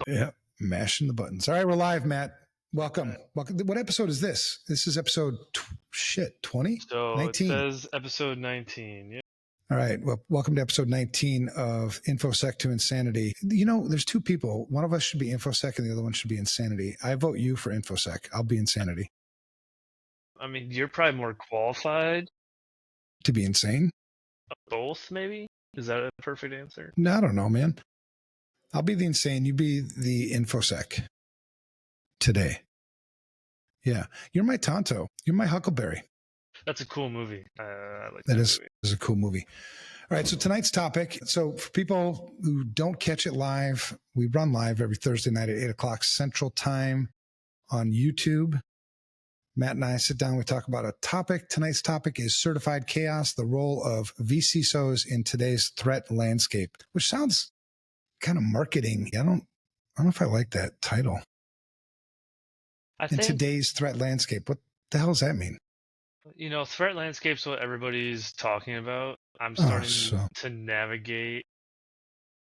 Yeah, mashing the buttons. All right, we're live, Matt. Welcome. Welcome. What episode is this? This is episode 20? So 19. it says episode 19. Yeah. All right. Well, welcome to episode 19 of InfoSec to Insanity. You know, there's two people. One of us should be InfoSec and the other one should be Insanity. I vote you for InfoSec. I'll be Insanity. I mean, you're probably more qualified. To be insane? Both, maybe? Is that a perfect answer? No, I don't know, man. I'll be the insane. You be the InfoSec today. Yeah. You're my Tonto. You're my Huckleberry. That's a cool movie. I like that movie. Is a cool movie. All right. So tonight's topic. So for people who don't catch it live, we run live every Thursday night at 8 o'clock Central Time on YouTube. Matt and I sit down. We talk about a topic. Tonight's topic is certified chaos, the role of vCISOs in today's threat landscape, which sounds kind of marketing. I don't know if I like that title. In today's threat landscape, what the hell does that mean? You know, threat landscape's what everybody's talking about. I'm starting to navigate.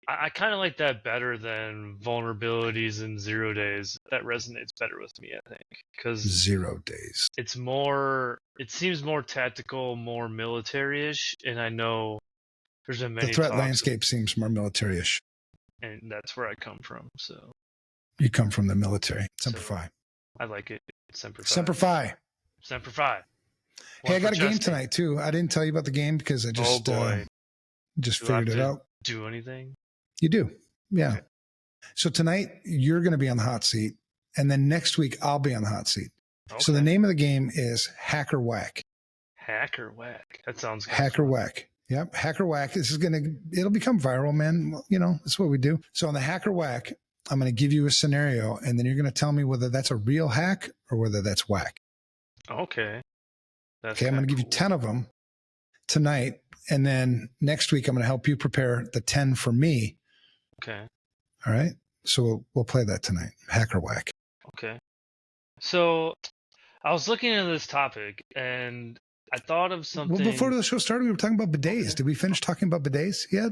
I kind of like that better than vulnerabilities and 0 days. That resonates better with me, I think, because 0 days. It's more. It seems more tactical, more military-ish, and I know there's been many. The threat landscape seems more military-ish, and that's where I come from. So you come from the military. Semper Fi. I like it. Semper Fi. Semper Fi. Semper Fi. Hey, I got a game tonight too. I didn't tell you about the game because I just figured it out. Do anything? You do, yeah. Okay. So tonight you're going to be on the hot seat, and then next week I'll be on the hot seat. Okay. So the name of the game is Hacker Whack. Hacker Whack. That sounds good. Hacker Whack. Yep, Hacker Whack. It'll become viral, man. You know, that's what we do. So on the Hacker Whack, I'm going to give you a scenario, and then you're going to tell me whether that's a real hack or whether that's whack. Okay. Okay, I'm going to give you 10 of them tonight, and then next week I'm going to help you prepare the 10 for me. Okay. All right. So we'll play that tonight. Hacker Whack. Okay. So I was looking into this topic, and I thought of something. Well, before the show started, we were talking about bidets. Okay. Did we finish talking about bidets yet?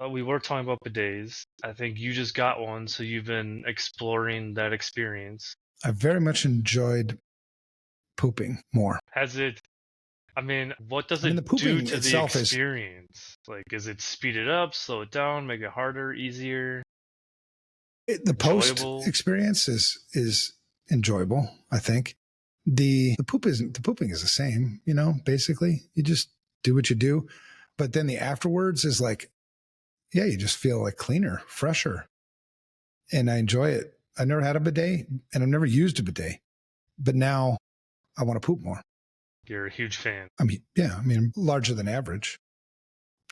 We were talking about bidets. I think you just got one, so you've been exploring that experience. I very much enjoyed pooping more. Has it? I mean, what does it do to the experience? Like, is it speed it up, slow it down, make it harder, easier? The post experience is enjoyable, I think. The pooping is the same, you know, basically. You just do what you do. But then the afterwards is like, yeah, you just feel like cleaner, fresher. And I enjoy it. I never had a bidet and I've never used a bidet. But now I want to poop more. You're a huge fan. I mean, larger than average.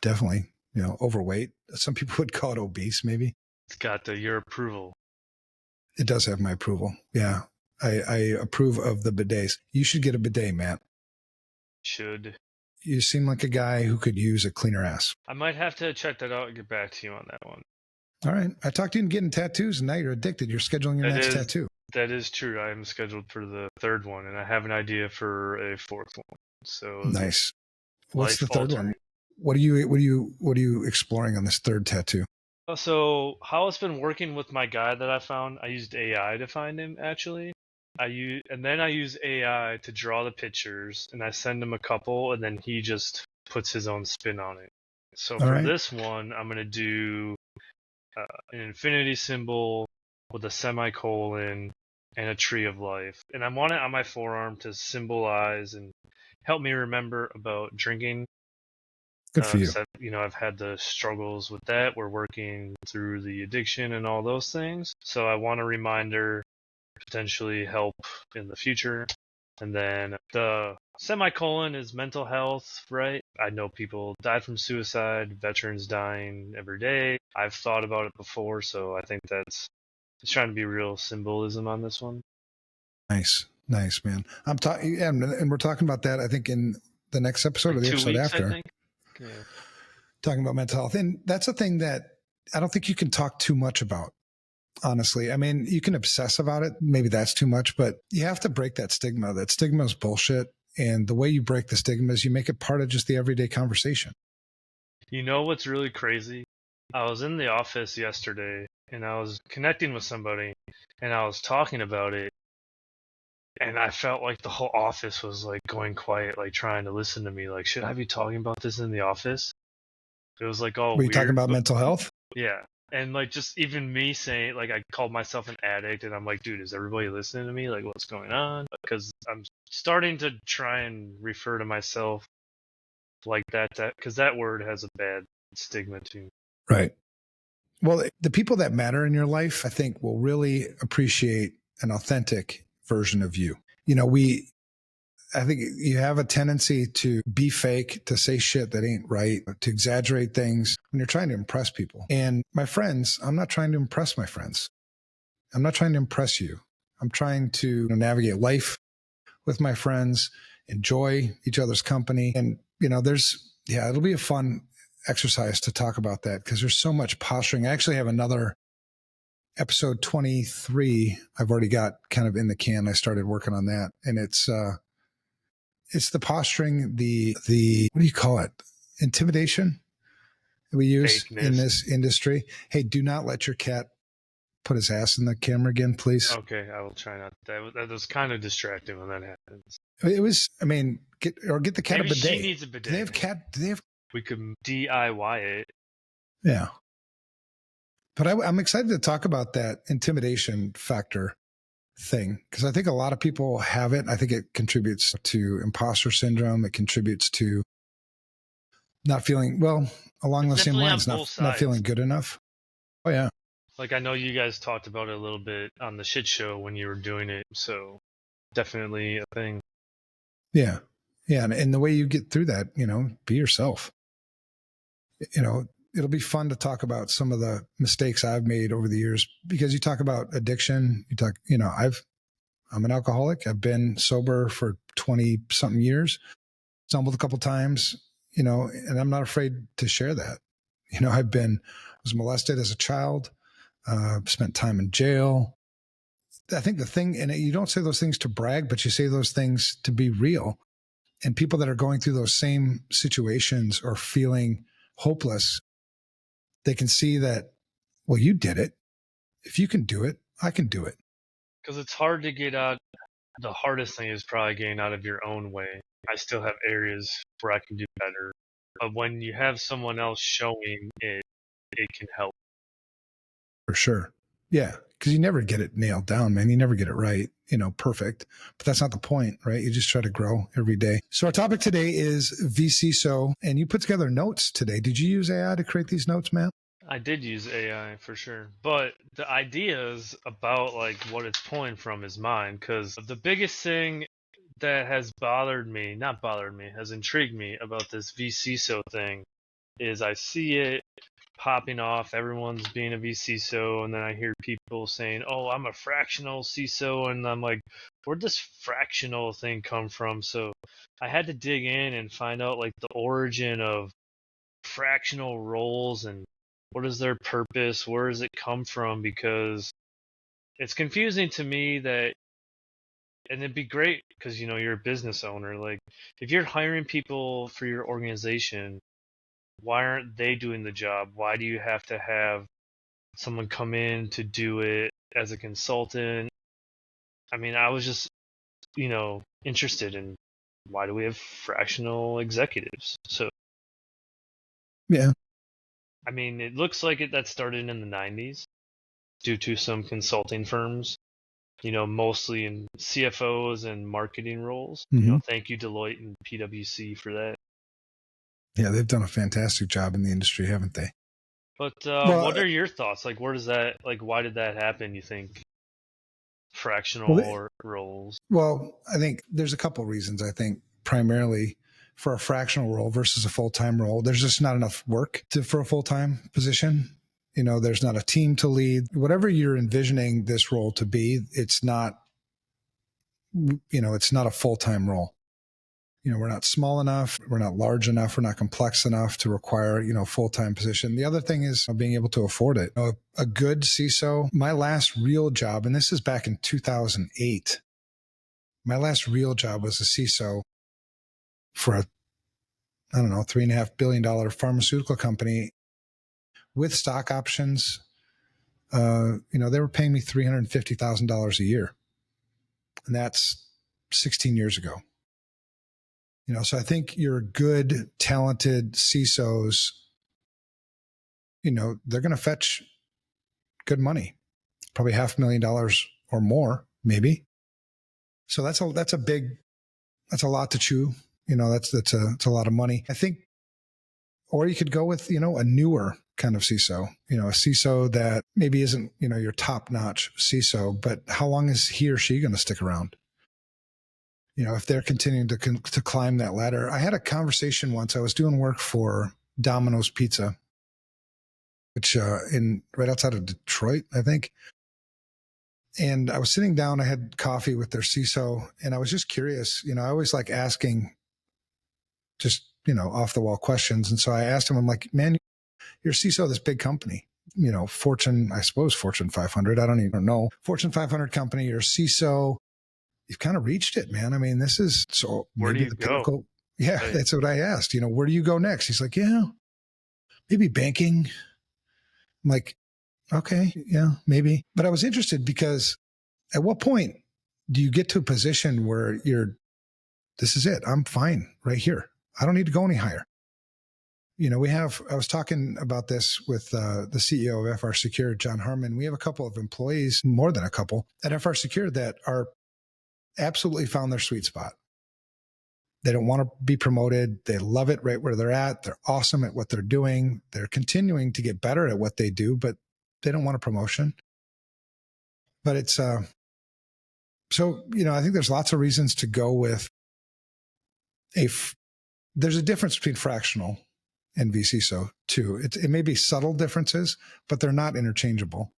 Definitely, you know, overweight. Some people would call it obese, maybe. It's got your approval. It does have my approval. Yeah. I approve of the bidets. You should get a bidet, Matt. Should. You seem like a guy who could use a cleaner ass. I might have to check that out and get back to you on that one. All right. I talked to you and getting tattoos, and now you're addicted. You're scheduling your next tattoo. That is true. I am scheduled for the third one, and I have an idea for a fourth one. So nice. What's the third one? What are you exploring on this third tattoo? So how it's been working with my guy that I found, I used AI to find him actually. I use AI to draw the pictures, and I send him a couple, and then he just puts his own spin on it. So for this one, I'm gonna do an infinity symbol with a semicolon and a tree of life, and I want it on my forearm to symbolize and help me remember about drinking. Good for you. You know, I've had the struggles with that. We're working through the addiction and all those things. So I want a reminder, potentially help in the future. And then the semicolon is mental health, right? I know people die from suicide, veterans dying every day. I've thought about it before, so I think it's trying to be real symbolism on this one. Nice, man. I'm talking, and we're talking about that, I think, in the next episode or the episode after. Yeah. Talking about mental health. And that's a thing that I don't think you can talk too much about, honestly. I mean, you can obsess about it. Maybe that's too much, but you have to break that stigma. That stigma is bullshit. And the way you break the stigma is you make it part of just the everyday conversation. You know what's really crazy? I was in the office yesterday and I was connecting with somebody, and I was talking about it, and I felt like the whole office was like going quiet, like trying to listen to me. Like, should I be talking about this in the office? It was like all Were you talking weird, about but mental health? yeah. And like just even me saying, like, I called myself an addict, and I'm like, dude, is everybody listening to me? Like, what's going on? Because I'm starting to try and refer to myself like that, because that word has a bad stigma to me. Right. Well, the people that matter in your life, I think, will really appreciate an authentic version of you. You know, I think you have a tendency to be fake, to say shit that ain't right, to exaggerate things when you're trying to impress people. And my friends, I'm not trying to impress my friends. I'm not trying to impress you. I'm trying to navigate life with my friends, enjoy each other's company. And, it'll be a fun exercise to talk about that because there's so much posturing. I actually have another episode 23. I've already got kind of in the can. I started working on that, and it's the posturing, the what do you call it? Intimidation that we use in Fakeness. this industry. Hey, do not let your cat put his ass in the camera again, please. Okay, I will try not. That was kind of distracting when that happens. It was. I mean, get the cat Maybe a bidet. she needs a Do bidet. they have cat? Do they have? We could DIY it. Yeah. But I'm excited to talk about that intimidation factor thing because I think a lot of people have it. I think it contributes to imposter syndrome. It contributes to not feeling well along It's the same definitely on lines, both not feeling sides. good enough. Oh yeah. Like, I know you guys talked about it a little bit on the shit show when you were doing it, so definitely a thing. Yeah. Yeah. And the way you get through that, be yourself. It'll be fun to talk about some of the mistakes I've made over the years because you talk about addiction. I'm an alcoholic. I've been sober for 20 something years, stumbled a couple times, and I'm not afraid to share that. Was molested as a child, spent time in jail. I think the thing, and you don't say those things to brag, but you say those things to be real. And people that are going through those same situations or feeling hopeless, they can see that, well, you did it. If you can do it, I can do it. Because it's hard to get out. The hardest thing is probably getting out of your own way. I still have areas where I can do better. But when you have someone else showing it, it can help. For sure. Yeah. Because you never get it nailed down, man. You never get it right, perfect. But that's not the point, right? You just try to grow every day. So our topic today is vCISO, and you put together notes today. Did you use AI to create these notes, Matt? I did use AI for sure, but the ideas about like what it's pulling from is mine. Because the biggest thing that has not bothered me, has intrigued me about this vCISO thing is I see it popping off. Everyone's being a vCISO, and then I hear people saying, "Oh, I'm a fractional CISO," and I'm like, "Where'd this fractional thing come from?" So I had to dig in and find out like the origin of fractional roles and what is their purpose, where does it come from, because it's confusing to me that, and it'd be great because you're a business owner, like if you're hiring people for your organization, why aren't they doing the job? Why do you have to have someone come in to do it as a consultant? I mean, I was just interested in why do we have fractional executives. So Yeah. I mean, it looks like that started in the 90s due to some consulting firms, mostly in CFOs and marketing roles. Mm-hmm. Thank you, Deloitte and PwC, for that. Yeah. They've done a fantastic job in the industry, haven't they? But Well, what are your thoughts? Like, where does that, like, why did that happen, you think? Fractional well, or roles? Well, I think there's a couple of reasons. I think primarily for a fractional role versus a full-time role, there's just not enough work for a full-time position. There's not a team to lead. Whatever you're envisioning this role to be, it's not a full-time role. We're not small enough. We're not large enough. We're not complex enough to require, full-time position. The other thing is being able to afford it. A good CISO, my last real job, and this is back in 2008, my last real job was a CISO for a, I don't know, $3.5 billion pharmaceutical company with stock options They were paying me $350,000 a year. And that's 16 years ago. So I think your good, talented CISOs, they're going to fetch good money, probably $500,000 or more, maybe. So that's a lot to chew. That's a lot of money. I think, or you could go with, a newer kind of CISO, a CISO that maybe isn't, your top notch CISO, but how long is he or she going to stick around? If they're continuing to climb that ladder. I had a conversation once. I was doing work for Domino's Pizza, which right outside of Detroit, I think. And I was sitting down, I had coffee with their CISO, and I was just curious. I always like asking just, off the wall questions. And so I asked him, I'm like, man, you're CISO of this big company, Fortune 500. I don't even know. Fortune 500 company, you're CISO. You've kind of reached it, man. I mean, this is so where maybe do you the go? pinnacle. Yeah, right. That's what I asked. Where do you go next? He's like, yeah, maybe banking. I'm like, okay, yeah, maybe. But I was interested because at what point do you get to a position where this is it? I'm fine right here. I don't need to go any higher. I was talking about this with the CEO of FR Secure, John Harmon. We have a couple of employees, more than a couple, at FR Secure that are absolutely found their sweet spot. They don't want to be promoted. They love it right where they're at. They're awesome at what they're doing. They're continuing to get better at what they do, but they don't want a promotion. But it's, I think there's lots of reasons to go with there's a difference between fractional and vCISO too. It may be subtle differences, but they're not interchangeable.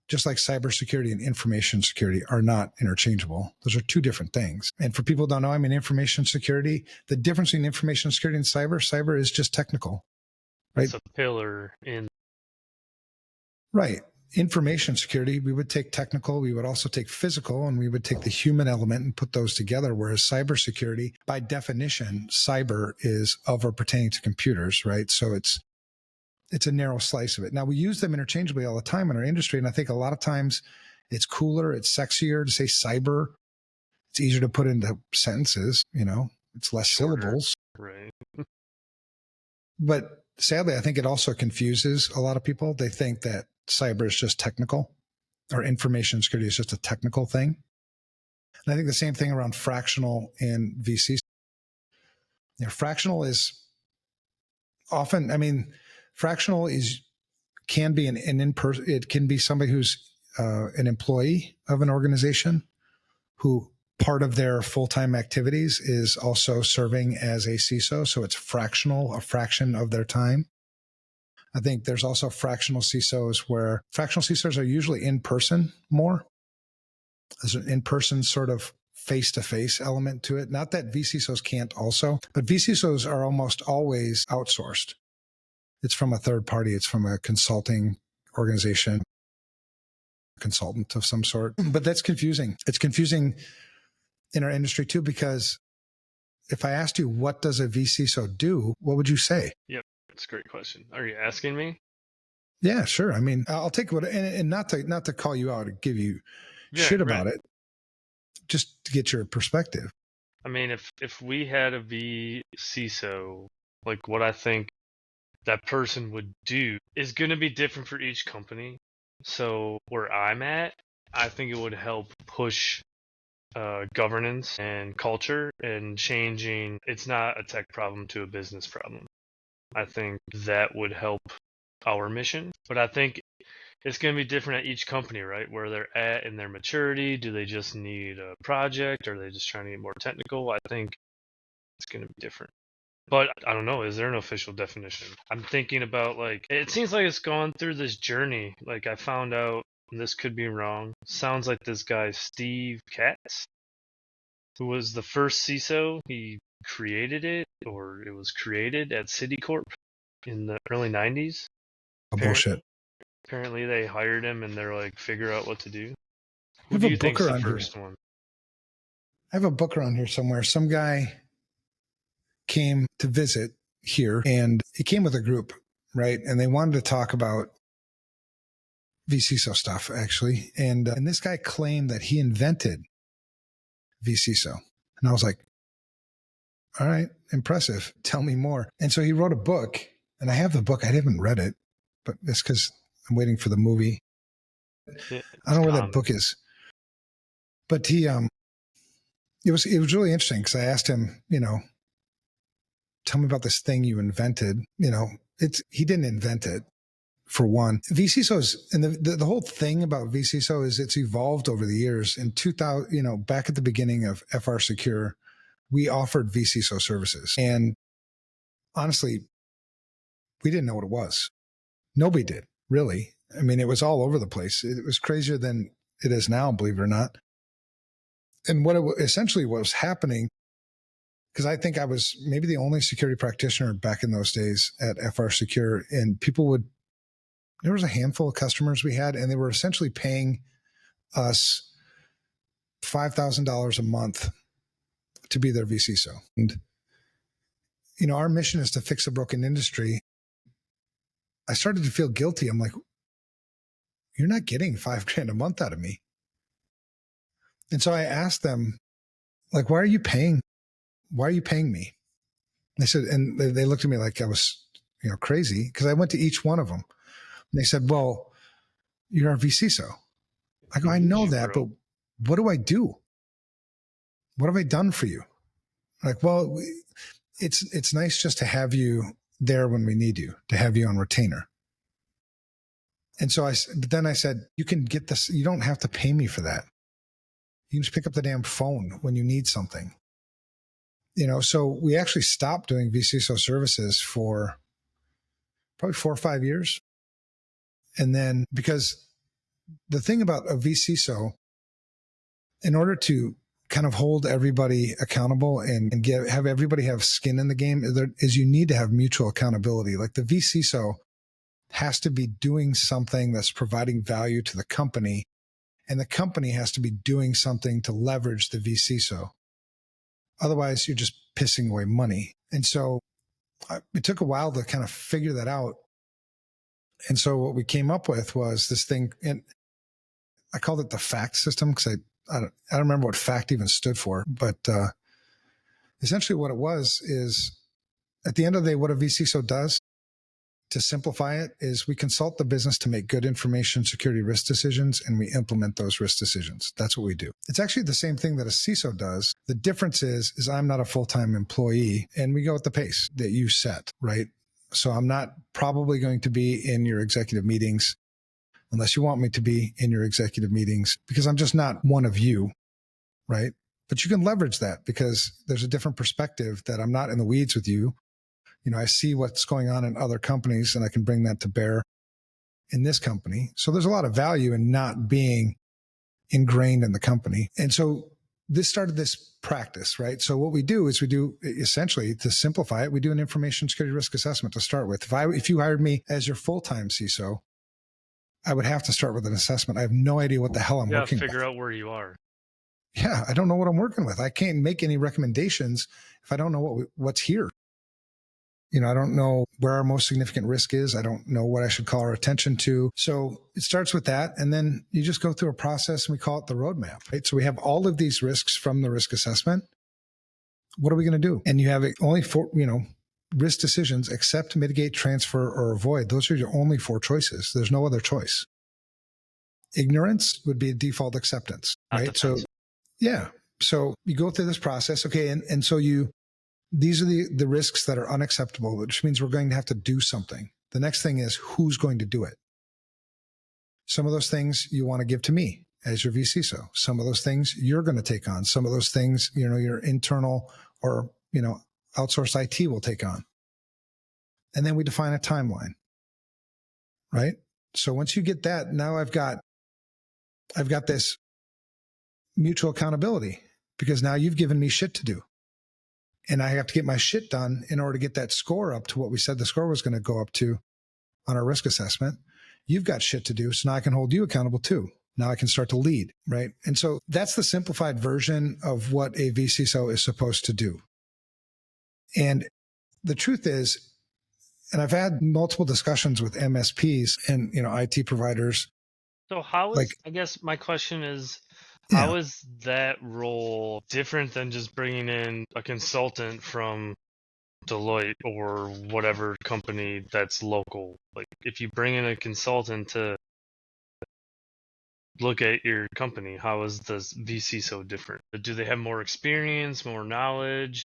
Just like cybersecurity and information security are not interchangeable. Those are two different things. And for people who don't know, information security, the difference between information security and cyber is just technical, right? It's a pillar in. Right. Information security, we would take technical, we would also take physical, and we would take the human element and put those together. Whereas cybersecurity, by definition, cyber is of or pertaining to computers, right? So it's a narrow slice of it. Now, we use them interchangeably all the time in our industry. And I think a lot of times it's cooler, it's sexier to say cyber. It's easier to put into sentences, it's less Shorter. syllables. Right. But sadly, I think it also confuses a lot of people. They think that cyber is just technical or information security is just a technical thing. And I think the same thing around fractional and VC. Fractional is often, fractional can be an in-person. It can be somebody who's an employee of an organization who part of their full-time activities is also serving as a CISO. So it's fractional, a fraction of their time. I think there's also fractional CISOs where fractional CISOs are usually in person more. There's an in-person sort of face-to-face element to it. Not that vCISOs can't also, but vCISOs are almost always outsourced. It's from a third party. It's from a consulting organization, consultant of some sort. But that's confusing. It's confusing in our industry too, because if I asked you, what does a vCISO do? What would you say? Yep. That's a great question. Are you asking me? Yeah, sure. I'll take what, and not to call you out or give you shit about it, just to get your perspective. If we had a vCISO, like what I think that person would do is going to be different for each company. So where I'm at, I think it would help push governance and culture and changing. It's not a tech problem to a business problem. I think that would help our mission. But I think it's going to be different at each company, right? Where they're at in their maturity. Do they just need a project? Or are they just trying to get more technical? I think it's going to be different. But I don't know. Is there an official definition? I'm thinking about it seems like it's gone through this journey. Like I found out, and this could be wrong. Sounds like this guy, Steve Katz, who was the first CISO. He created it, or it was created at Citicorp in the early 90s. Bullshit. Apparently they hired him and they're like, figure out what to do. Who I have do a you think's booker the on first here. one? I have a booker on here somewhere. Some guy came to visit here and he came with a group, right? And they wanted to talk about vCISO stuff, actually. And this guy claimed that he invented vCISO. And I was like, all right, impressive. Tell me more. And so he wrote a book, and I have the book. I haven't read it, but it's because I'm waiting for the movie. I don't know where that book is. But it was really interesting because I asked him, tell me about this thing you invented. He didn't invent it. For one, vCISOs, and the whole thing about vCISO is it's evolved over the years. In 2000, back at the beginning of FR Secure, we offered vCISO services. And honestly, we didn't know what it was. Nobody did, really. I mean, it was all over the place. It was crazier than it is now, believe it or not. And essentially what was happening, because I think I was maybe the only security practitioner back in those days at FR Secure, and there was a handful of customers we had, and they were essentially paying us $5,000 a month to be their vCISO. And, our mission is to fix a broken industry. I started to feel guilty. I'm like, you're not getting $5,000 a month out of me. And so I asked them, like, why are you paying me? They said, and they looked at me like I was, crazy, because I went to each one of them. And they said, well, you're our vCISO. I go, I know that, but what do I do? What have I done for you? Like, well, it's nice just to have you there when we need you, to have you on retainer. And so but then I said, you can get this. You don't have to pay me for that. You can just pick up the damn phone when you need something. So we actually stopped doing vCISO services for probably 4 or 5 years. And then, because the thing about a vCISO, in order to kind of hold everybody accountable and have everybody have skin in the game, is you need to have mutual accountability. Like the vCISO has to be doing something that's providing value to the company, and the company has to be doing something to leverage the vCISO. Otherwise, you're just pissing away money. And so it took a while to kind of figure that out. And so what we came up with was this thing, and I called it the FACT system because I don't remember what FACT even stood for, but essentially what it was is, at the end of the day, what a vCISO does, to simplify it, is we consult the business to make good information security risk decisions, and we implement those risk decisions. That's what we do. It's actually the same thing that a CISO does. The difference is I'm not a full-time employee, and we go at the pace that you set, right? So I'm not probably going to be in your executive meetings unless you want me to be in your executive meetings, because I'm just not one of you, right? But you can leverage that because there's a different perspective that I'm not in the weeds with you. I see what's going on in other companies, and I can bring that to bear in this company. So there's a lot of value in not being ingrained in the company. And so this started this practice, right? So what we do is essentially, to simplify it, we do an information security risk assessment to start with. If you hired me as your full-time CISO, I would have to start with an assessment. I have no idea what the hell I'm working with. Figure out where you are. Yeah, I don't know what I'm working with. I can't make any recommendations if I don't know what's here. I don't know where our most significant risk is. I don't know what I should call our attention to. So it starts with that. And then you just go through a process, and we call it the roadmap, right? So we have all of these risks from the risk assessment. What are we going to do? And you have only 4, risk decisions: accept, mitigate, transfer, or avoid. Those are your only 4 choices. There's no other choice. Ignorance would be a default acceptance, right? So, yeah. So you go through this process. Okay. And so these are the risks that are unacceptable, which means we're going to have to do something. The next thing is, who's going to do it? Some of those things you want to give to me as your vCISO. Some of those things you're going to take on. Some of those things, your internal or, outsourced IT will take on. And then we define a timeline, right? So once you get that, now I've got this mutual accountability, because now you've given me shit to do. And I have to get my shit done in order to get that score up to what we said the score was going to go up to on our risk assessment. You've got shit to do, so now I can hold you accountable too. Now I can start to lead, right? And so that's the simplified version of what a vCISO is supposed to do. And the truth is, and I've had multiple discussions with MSPs and IT providers So how Like, is, I guess my question is, yeah, how is that role different than just bringing in a consultant from Deloitte or whatever company that's local? Like, if you bring in a consultant to look at your company, how is the VC so different? Do they have more experience, more knowledge?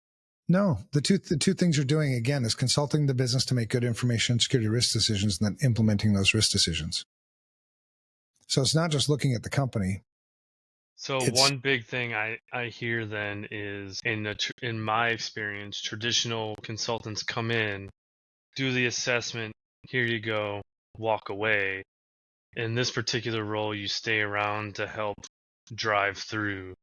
no, the two things you're doing again is consulting the business to make good information security risk decisions and then implementing those risk decisions. So it's not just looking at the company. So It's one big thing I hear then is in my experience, traditional consultants come in, do the assessment, here you go, walk away. In this particular role, you stay around to help drive through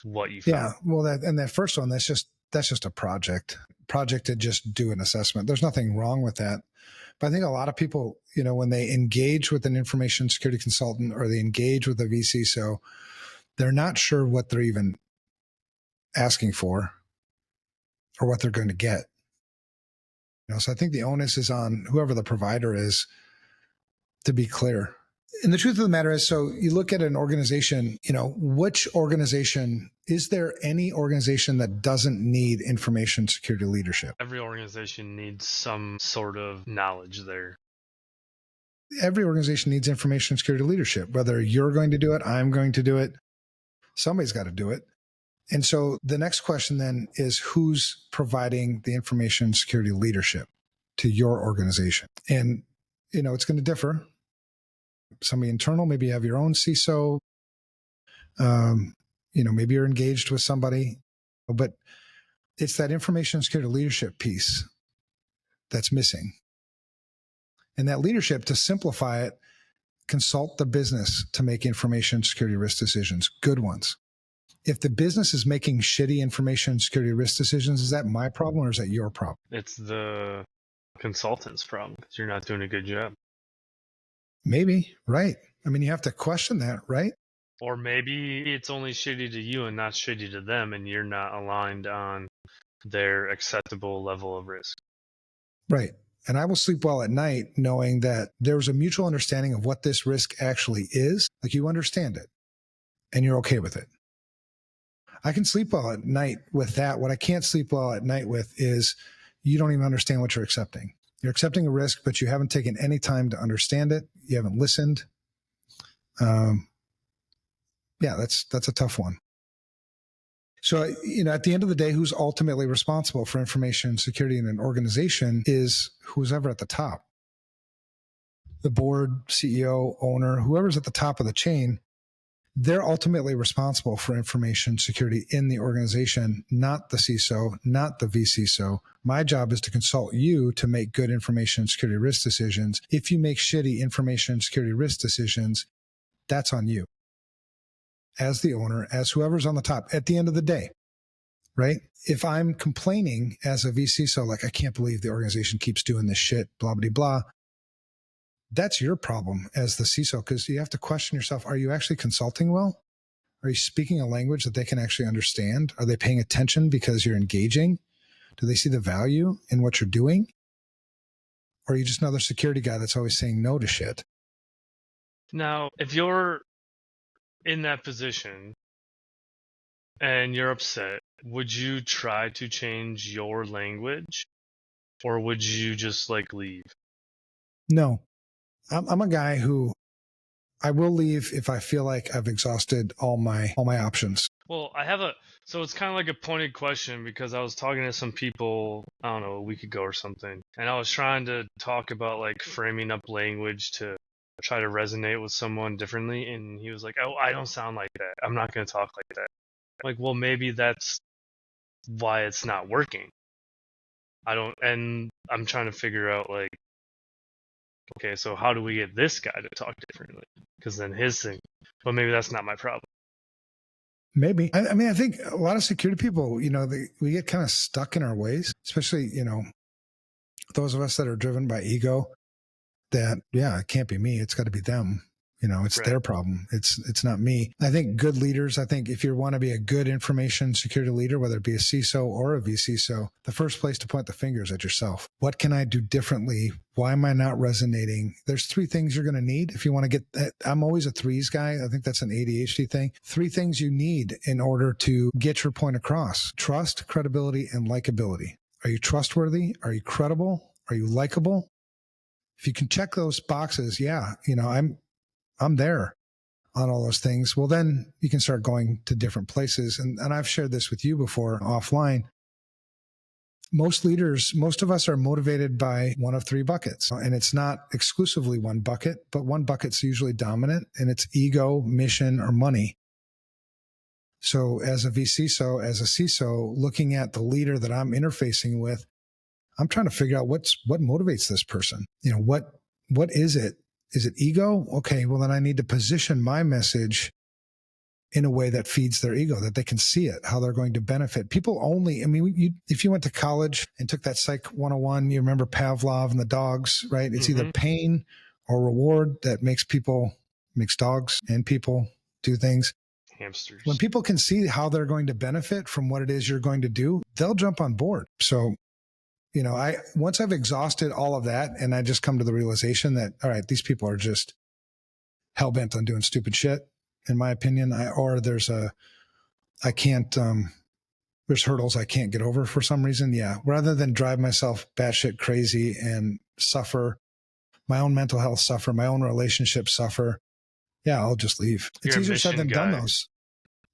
what you found. yeah, well that first one that's just a project to just do an assessment. There's nothing wrong with that. But I think a lot of people, when they engage with an information security consultant or they engage with a vCISO, they're not sure what they're even asking for or what they're going to get. So I think the onus is on whoever the provider is to be clear. And the truth of the matter is, so you look at an organization, which organization, is there any organization that doesn't need information security leadership? Every organization needs some sort of knowledge there. Every organization needs information security leadership, whether you're going to do it, I'm going to do it, somebody's got to do it. And so the next question then is who's providing the information security leadership to your organization? And, it's going to differ. Somebody internal, maybe you have your own CISO, maybe you're engaged with somebody, but it's that information security leadership piece that's missing. And that leadership, to simplify it, consult the business to make information security risk decisions, good ones. If the business is making shitty information security risk decisions, is that my problem or is that your problem? It's the consultant's problem because you're not doing a good job. Maybe, right. I mean, you have to question that, right? Or maybe it's only shitty to you and not shitty to them, and you're not aligned on their acceptable level of risk. Right. And I will sleep well at night knowing that there's a mutual understanding of what this risk actually is. Like you understand it and you're okay with it. I can sleep well at night with that. What I can't sleep well at night with is you don't even understand what you're accepting. You're accepting a risk, but you haven't taken any time to understand it. You haven't listened. Yeah, that's a tough one. So, at the end of the day, who's ultimately responsible for information security in an organization is who's ever at the top. The board, CEO, owner, whoever's at the top of the chain, they're ultimately responsible for information security in the organization, not the CISO, not the vCISO. My job is to consult you to make good information security risk decisions. If you make shitty information security risk decisions, that's on you. As the owner, as whoever's on the top, at the end of the day, right? If I'm complaining as a vCISO, like, I can't believe the organization keeps doing this shit, blah, blah, blah, that's your problem as the CISO, because you have to question yourself, are you actually consulting well? Are you speaking a language that they can actually understand? Are they paying attention because you're engaging? Do they see the value in what you're doing? Or are you just another security guy that's always saying no to shit? Now, if you're in that position and you're upset, would you try to change your language or would you just leave? No, I'm a guy who I will leave if I feel like I've exhausted all my options. Well, so it's kind of like a pointed question because I was talking to some people, I don't know, a week ago or something, and I was trying to talk about framing up language to try to resonate with someone differently, and he was like, "Oh, I don't sound like that. I'm not going to talk like that." Well, maybe that's why it's not working. And I'm trying to figure out okay, so how do we get this guy to talk differently? Because then his thing, but maybe that's not my problem. Maybe. I mean, I think a lot of security people, we get kind of stuck in our ways, especially, those of us that are driven by ego that, yeah, it can't be me. It's got to be them. It's their problem. It's not me. I think good leaders, I think if you want to be a good information security leader, whether it be a CISO or a vCISO, the first place to point the finger is at yourself. What can I do differently? Why am I not resonating? There's 3 things you're going to need if you want to get that. I'm always a 3s guy. I think that's an ADHD thing. 3 things you need in order to get your point across: trust, credibility, and likability. Are you trustworthy? Are you credible? Are you likable? If you can check those boxes, I'm there on all those things. Well, then you can start going to different places. And I've shared this with you before offline. Most leaders, most of us are motivated by one of 3 buckets. And it's not exclusively one bucket, but one bucket's usually dominant, and it's ego, mission, or money. So as a vCISO, as a CISO, looking at the leader that I'm interfacing with, I'm trying to figure out what motivates this person. What is it? Is it ego? Okay, well, then I need to position my message in a way that feeds their ego, that they can see it, how they're going to benefit. People only, if you went to college and took that Psych 101, you remember Pavlov and the dogs, right? It's either pain or reward that makes dogs and people do things. Hamsters. When people can see how they're going to benefit from what it is you're going to do, they'll jump on board. So, once I've exhausted all of that, and I just come to the realization that, all right, these people are just hell-bent on doing stupid shit, in my opinion, there's hurdles I can't get over for some reason. Yeah. Rather than drive myself batshit crazy and suffer, my own mental health suffer, my own relationships suffer. Yeah, I'll just leave. It's easier said than done, though.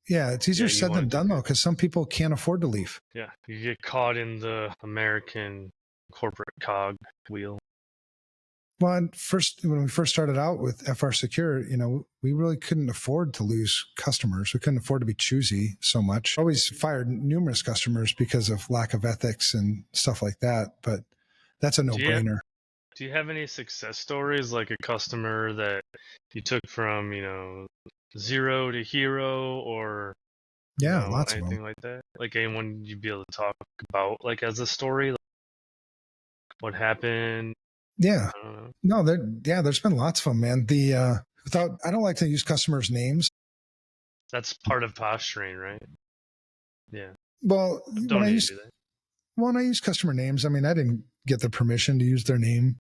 Yeah, it's easier said than done, though, because some people can't afford to leave. Yeah, you get caught in the American corporate cog wheel. Well, when we first started out with FR Secure, we really couldn't afford to lose customers. We couldn't afford to be choosy so much. Always fired numerous customers because of lack of ethics and stuff like that, but that's a no-brainer. Do you have any success stories, like a customer that you took from, 0 to hero, or lots of anything them. like that? Like anyone you'd be able to talk about, like as a story, like what happened? Yeah. I don't know. No, there's been lots of them, man. I don't like to use customers' names. That's part of posturing, right? Yeah. Well, Don't need to do that. When I use customer names, I didn't get the permission to use their name.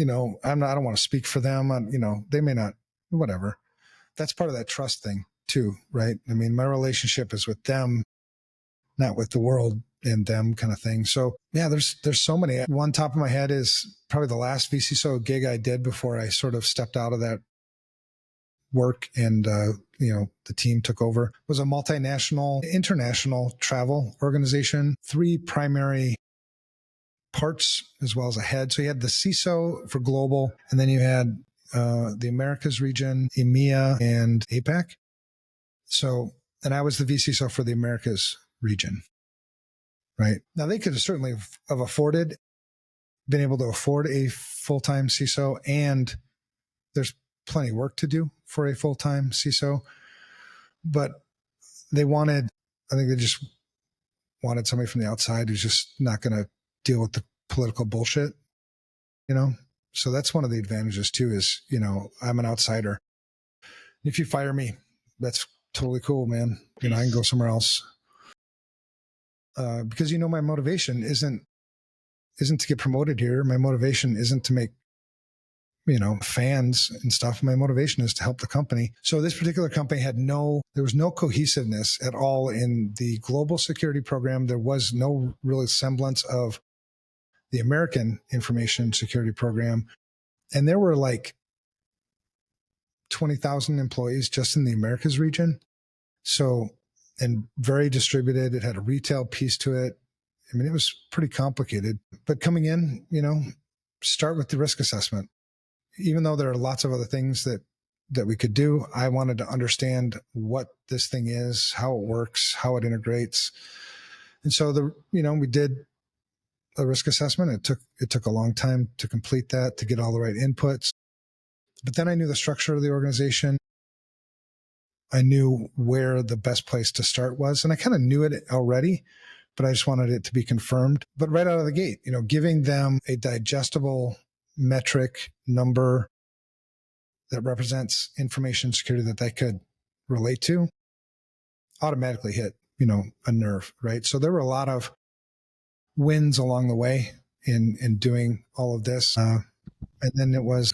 I don't want to speak for them. They may not, whatever. That's part of that trust thing too, right? My relationship is with them, not with the world and them, kind of thing. So yeah, there's so many. One top of my head is probably the last vCISO gig I did before I sort of stepped out of that work and, the team took over. It was a multinational, international travel organization, 3 primary parts as well as a head. So you had the CISO for global, and then you had the Americas region, EMEA, and APAC. So, and I was the vCISO for the Americas region, right? Now they could have certainly have been able to afford a full-time CISO, and there's plenty of work to do for a full-time CISO, but I think they just wanted somebody from the outside who's just not going to deal with the political bullshit, So that's one of the advantages too is, I'm an outsider. If you fire me, that's totally cool, man. I can go somewhere else. Because, my motivation isn't to get promoted here. My motivation isn't to make, fans and stuff. My motivation is to help the company. So this particular company there was no cohesiveness at all in the global security program. There was no real semblance of the American information security program. And there were like 20,000 employees just in the Americas region. So, and very distributed. It had a retail piece to it. It was pretty complicated, but coming in, start with the risk assessment. Even though there are lots of other things that we could do, I wanted to understand what this thing is, how it works, how it integrates. And so we did a risk assessment. It took a long time to complete that, to get all the right inputs. But then I knew the structure of the organization. I knew where the best place to start was, and I kind of knew it already, but I just wanted it to be confirmed. But right out of the gate, giving them a digestible metric number that represents information security that they could relate to automatically hit, a nerve, right? So there were a lot of wins along the way in doing all of this. And then it was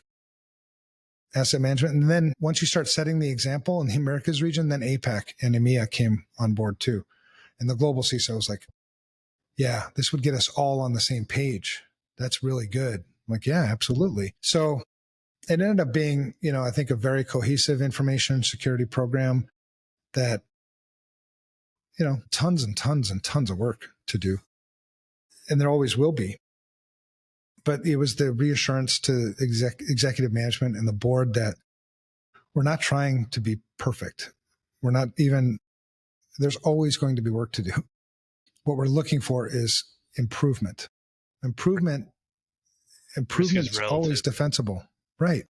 asset management. And then once you start setting the example in the Americas region, then APAC and EMEA came on board too. And the global CISO was like, yeah, this would get us all on the same page. That's really good. I'm like, yeah, absolutely. So it ended up being, I think a very cohesive information security program that, tons and tons and tons of work to do. And there always will be. But it was the reassurance to executive management and the board that we're not trying to be perfect. We're not even, there's always going to be work to do. What we're looking for is improvement. Improvement is always defensible. Right.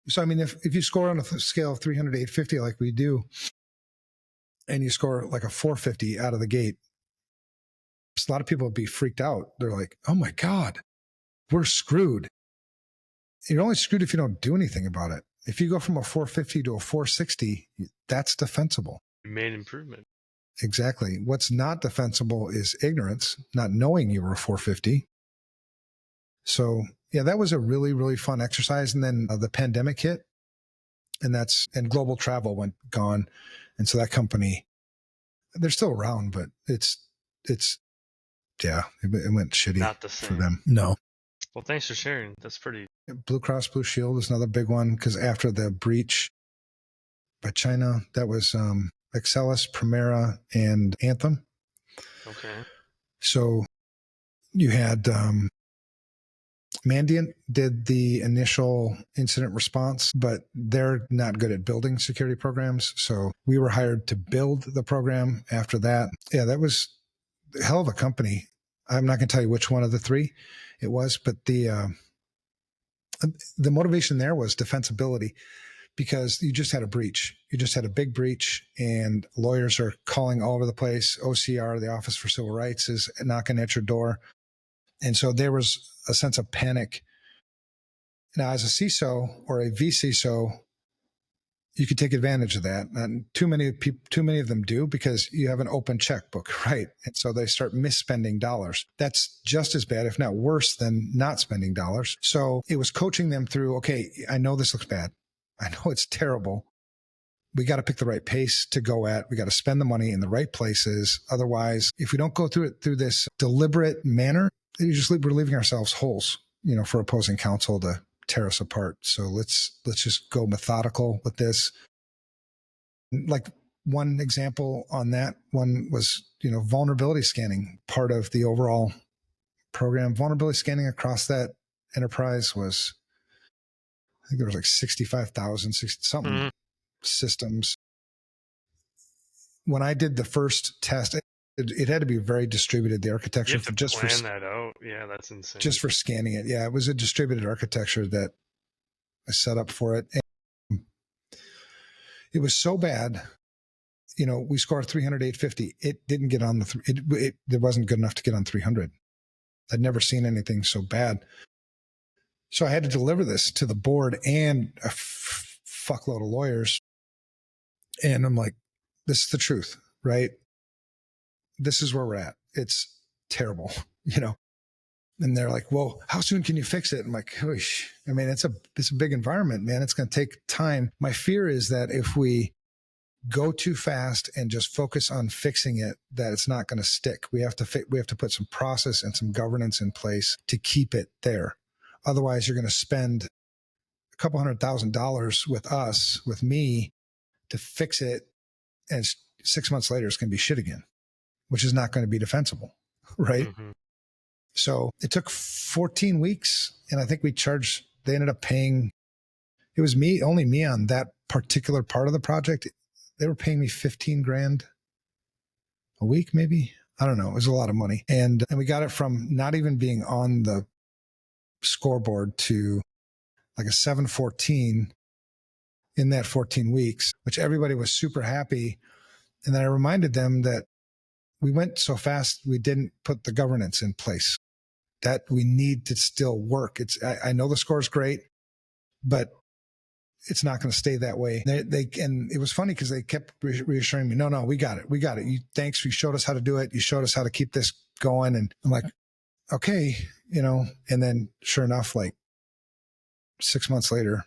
So, I mean, if you score on a scale of 300 to 850 like we do, and you score like a 450 out of the gate, a lot of people would be freaked out. They're like, oh my God, we're screwed. You're only screwed if you don't do anything about it. If you go from a 450 to a 460, that's defensible. You made improvement. Exactly. What's not defensible is ignorance, not knowing you were a 450. So yeah, that was a really, really fun exercise. And then the pandemic hit, and global travel went gone. And so that company, they're still around, but it went shitty Not the same for them. No. Well, thanks for sharing. That's pretty. Blue Cross Blue Shield is another big one because after the breach by China, that was Excelis, Primera, and Anthem. Okay. So you had Mandiant did the initial incident response, but they're not good at building security programs. So we were hired to build the program after that. Yeah, that was a hell of a company. I'm not going to tell you which one of the three it was, but the motivation there was defensibility, because you just had a breach. You just had a big breach, and lawyers are calling all over the place. OCR, the Office for Civil Rights, is knocking at your door. And so there was a sense of panic. Now, as a CISO or a vCISO, you could take advantage of that. And too many of them do, because you have an open checkbook, right? And so they start misspending dollars. That's just as bad, if not worse, than not spending dollars. So it was coaching them through, okay, I know this looks bad. I know it's terrible. We got to pick the right pace to go at. We got to spend the money in the right places. Otherwise, if we don't go through it through this deliberate manner, we're leaving ourselves holes, for opposing counsel to tear us apart. So let's just go methodical with this. Like one example on that one was, vulnerability scanning. Part of the overall program, vulnerability scanning across that enterprise was, I think there was like 65,000, something systems. When I did the first test, it had to be very distributed. The architecture You have to plan that out. Yeah, that's insane. Just for scanning it. Yeah, it was a distributed architecture that I set up for it. And it was so bad. We scored 300, 850. It didn't get on it wasn't good enough to get on 300. I'd never seen anything so bad. So I had to deliver this to the board and a fuckload of lawyers. And I'm like, this is the truth, right? This is where we're at. It's terrible, And they're like, well, how soon can you fix it? I'm like, whoosh. I mean, it's a big environment, man. It's going to take time. My fear is that if we go too fast and just focus on fixing it, that it's not going to stick. We have to put some process and some governance in place to keep it there. Otherwise, you're going to spend a couple $100,000 with me to fix it. And 6 months later, it's going to be shit again, which is not going to be defensible. Right. Mm-hmm. So it took 14 weeks. And I think they ended up paying, it was only me on that particular part of the project. They were paying me $15,000 a week, maybe. I don't know. It was a lot of money. And we got it from not even being on the scoreboard to like a 714 in that 14 weeks, which everybody was super happy. And then I reminded them that we went so fast, we didn't put the governance in place, that we need to still work. I know the score is great, but it's not going to stay that way. And it was funny because they kept reassuring me, no, we got it. Thanks. You showed us how to do it. You showed us how to keep this going. And I'm like, okay, and then sure enough, like 6 months later,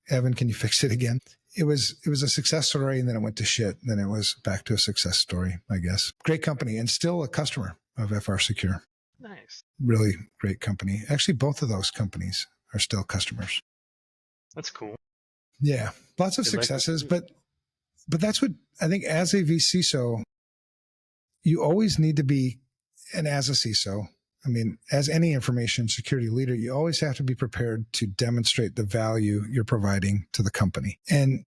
Evan, can you fix it again? It was a success story, and then it went to shit. And then it was back to a success story, I guess. Great company, and still a customer of FR Secure. Nice. Really great company. Actually, both of those companies are still customers. That's cool. Yeah, lots of successes, but that's what I think as a vCISO, you always need to be, and as a CISO, I mean, as any information security leader, you always have to be prepared to demonstrate the value you're providing to the company. And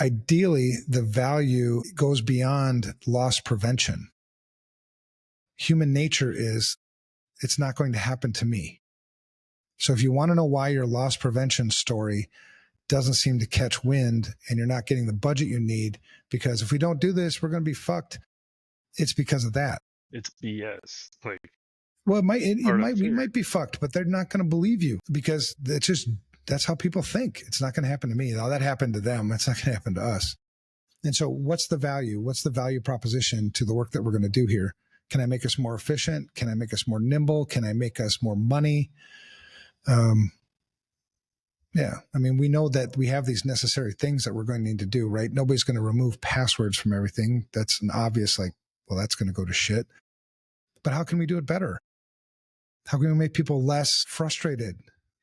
ideally, the value goes beyond loss prevention. Human nature is, it's not going to happen to me. So if you want to know why your loss prevention story doesn't seem to catch wind and you're not getting the budget you need, because if we don't do this, we're going to be fucked. It's because of that. It's BS. Like, well, we might be fucked, but they're not going to believe you because that's how people think. It's not going to happen to me. Now that happened to them. It's not going to happen to us. And so what's the value? What's the value proposition to the work that we're going to do here? Can I make us more efficient? Can I make us more nimble? Can I make us more money? Yeah. I mean, we know that we have these necessary things that we're going to need to do, right? Nobody's going to remove passwords from everything. That's an obvious, like, well, that's going to go to shit. But how can we do it better? How can we make people less frustrated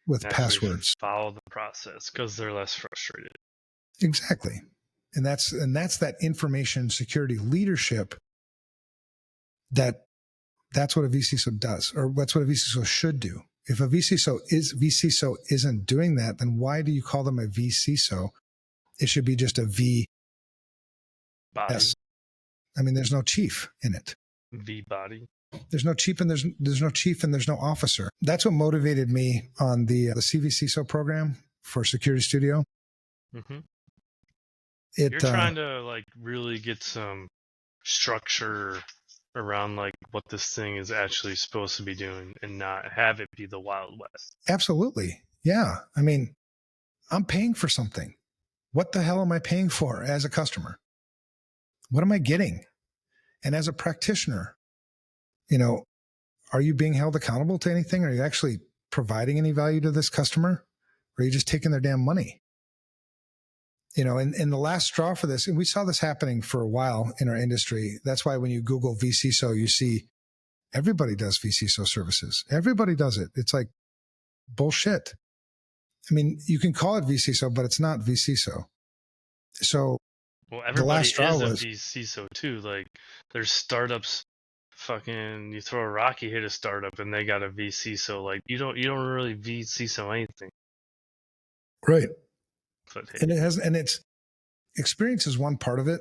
with passwords? Follow the process because they're less frustrated. Exactly. And that's that information security leadership that's what a vCISO does, or that's what a vCISO should do. If a vCISO isn't doing that, then why do you call them a vCISO? It should be just a V. Body. Yes. I mean, there's no chief in it. V body. There's no chief and there's no chief and there's no officer. That's what motivated me on the CvCISO program for Security Studio. Mm-hmm. You're trying to like really get some structure around like what this thing is actually supposed to be doing and not have it be the Wild West. Absolutely. Yeah. I mean, I'm paying for something. What the hell am I paying for as a customer? What am I getting? And as a practitioner, are you being held accountable to anything? Are you actually providing any value to this customer? Or are you just taking their damn money? And the last straw for this, and we saw this happening for a while in our industry. That's why when you Google vCISO, you see everybody does vCISO services. Everybody does it. It's like bullshit. I mean, you can call it vCISO, but it's not vCISO. So the last straw was vCISO too. Like there's startups. Fucking, you throw a rock, you hit a startup, and they got a vCISO. Like you don't really vCISO anything, right? But hey. And it's experience is one part of it,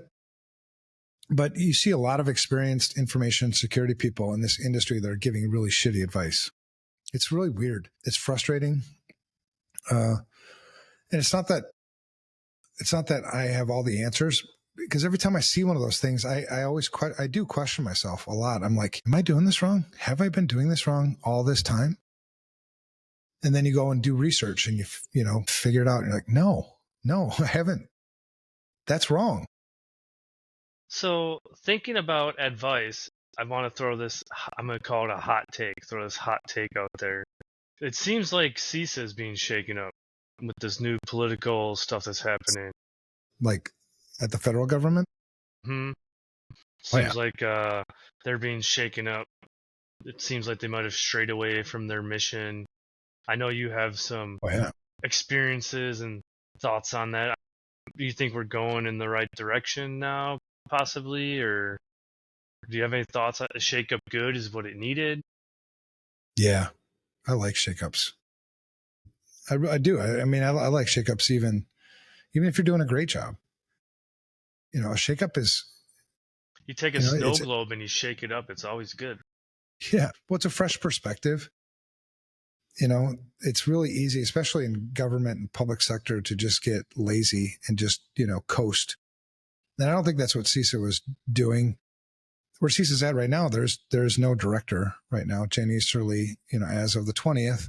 but you see a lot of experienced information security people in this industry that are giving really shitty advice. It's really weird. It's frustrating, and it's not that I have all the answers. Because every time I see one of those things, I do question myself a lot. I'm like, am I doing this wrong? Have I been doing this wrong all this time? And then you go and do research and you figure it out. And you're like, no, I haven't. That's wrong. So thinking about advice, I want to throw this, I'm going to call it a hot take, throw this hot take out there. It seems like CISA is being shaken up with this new political stuff that's happening. Like, at the federal government? Seems like they're being shaken up. It seems like they might have strayed away from their mission. I know you have some experiences and thoughts on that. Do you think we're going in the right direction now, possibly? Or do you have any thoughts? A shake-up good is what it needed? Yeah, I like shake-ups. I do. I mean, I like shake-ups even if you're doing a great job. A shake-up is... You take a snow globe and you shake it up. It's always good. Yeah. Well, it's a fresh perspective. It's really easy, especially in government and public sector, to just get lazy and just, coast. And I don't think that's what CISA was doing. Where CISA's at right now, there's no director right now. Jen Easterly, as of the 20th,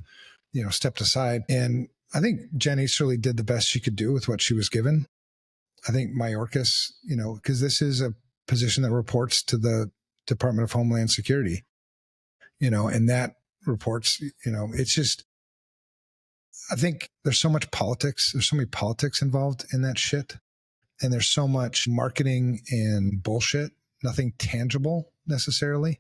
stepped aside. And I think Jen Easterly did the best she could do with what she was given. I think Mayorkas, because this is a position that reports to the Department of Homeland Security, and that reports, it's just, I think there's so much politics. There's so many politics involved in that shit. And there's so much marketing and bullshit, nothing tangible necessarily,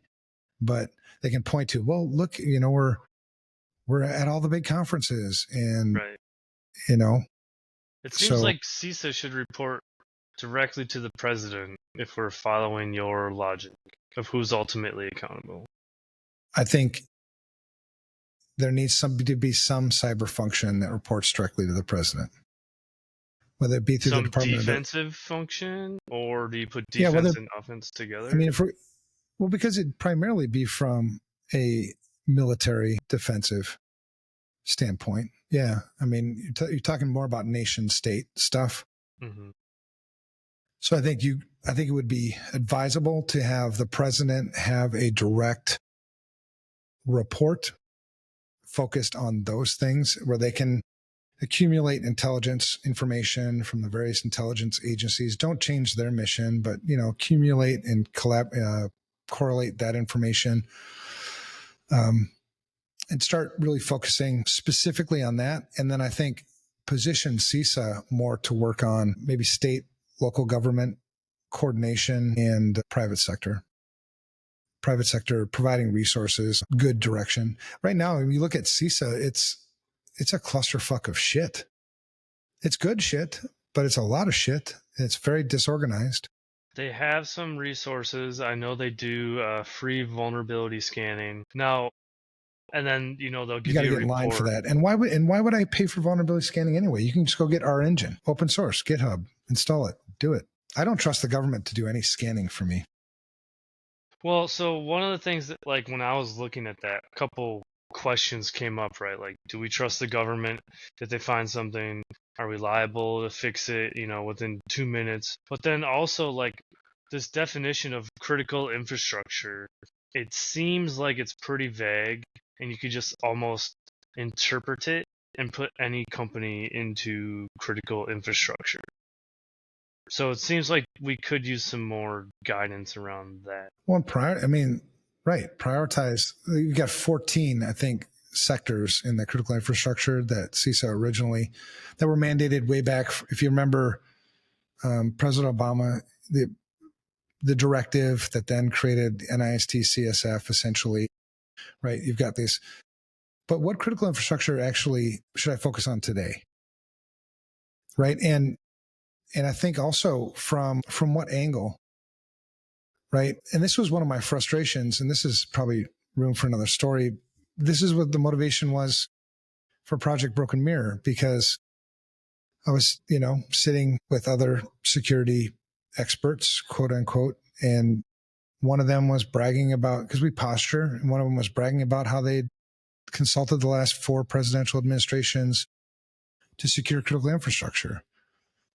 but they can point to, well, look, we're at all the big conferences and, Right. It seems like CISO should report directly to the president if we're following your logic of who's ultimately accountable. I think there needs to be some cyber function that reports directly to the president, whether it be through the Department defensive function, or do you put defense and offense together? I mean, because it'd primarily be from a military defensive standpoint. Yeah. I mean, you're talking more about nation state stuff. Mm-hmm. So I think it would be advisable to have the president have a direct report focused on those things where they can accumulate intelligence information from the various intelligence agencies. Don't change their mission, but accumulate and correlate that information, and start really focusing specifically on that. And then I think position CISA more to work on maybe state, local government coordination and private sector providing resources, good direction. Right now, when you look at CISA, it's a clusterfuck of shit. It's good shit, but it's a lot of shit. It's very disorganized. They have some resources. I know they do free vulnerability scanning now, and then they'll give you a report. You got to get in line for that. And why would I pay for vulnerability scanning anyway? You can just go get our engine, open source, GitHub, install it, do it. I don't trust the government to do any scanning for me. Well, so one of the things that, like, when I was looking at that, a couple questions came up, right? Like, do we trust the government? If they find something, are we liable to fix it, within 2 minutes? But then also, like, this definition of critical infrastructure, it seems like it's pretty vague, and you could just almost interpret it and put any company into critical infrastructure. So it seems like we could use some more guidance around that. Well, prioritize. You got 14, I think, sectors in the critical infrastructure that CISA originally, that were mandated way back. If you remember, President Obama, the directive that then created NIST CSF, essentially, right? You've got this. But what critical infrastructure actually should I focus on today? Right. And I think also from what angle, right? And this was one of my frustrations, and this is probably room for another story. This is what the motivation was for Project Broken Mirror, because I was, sitting with other security experts, quote unquote, and one of them was bragging about, because we posture, and one of them was bragging about how they'd consulted the last 4 presidential administrations to secure critical infrastructure.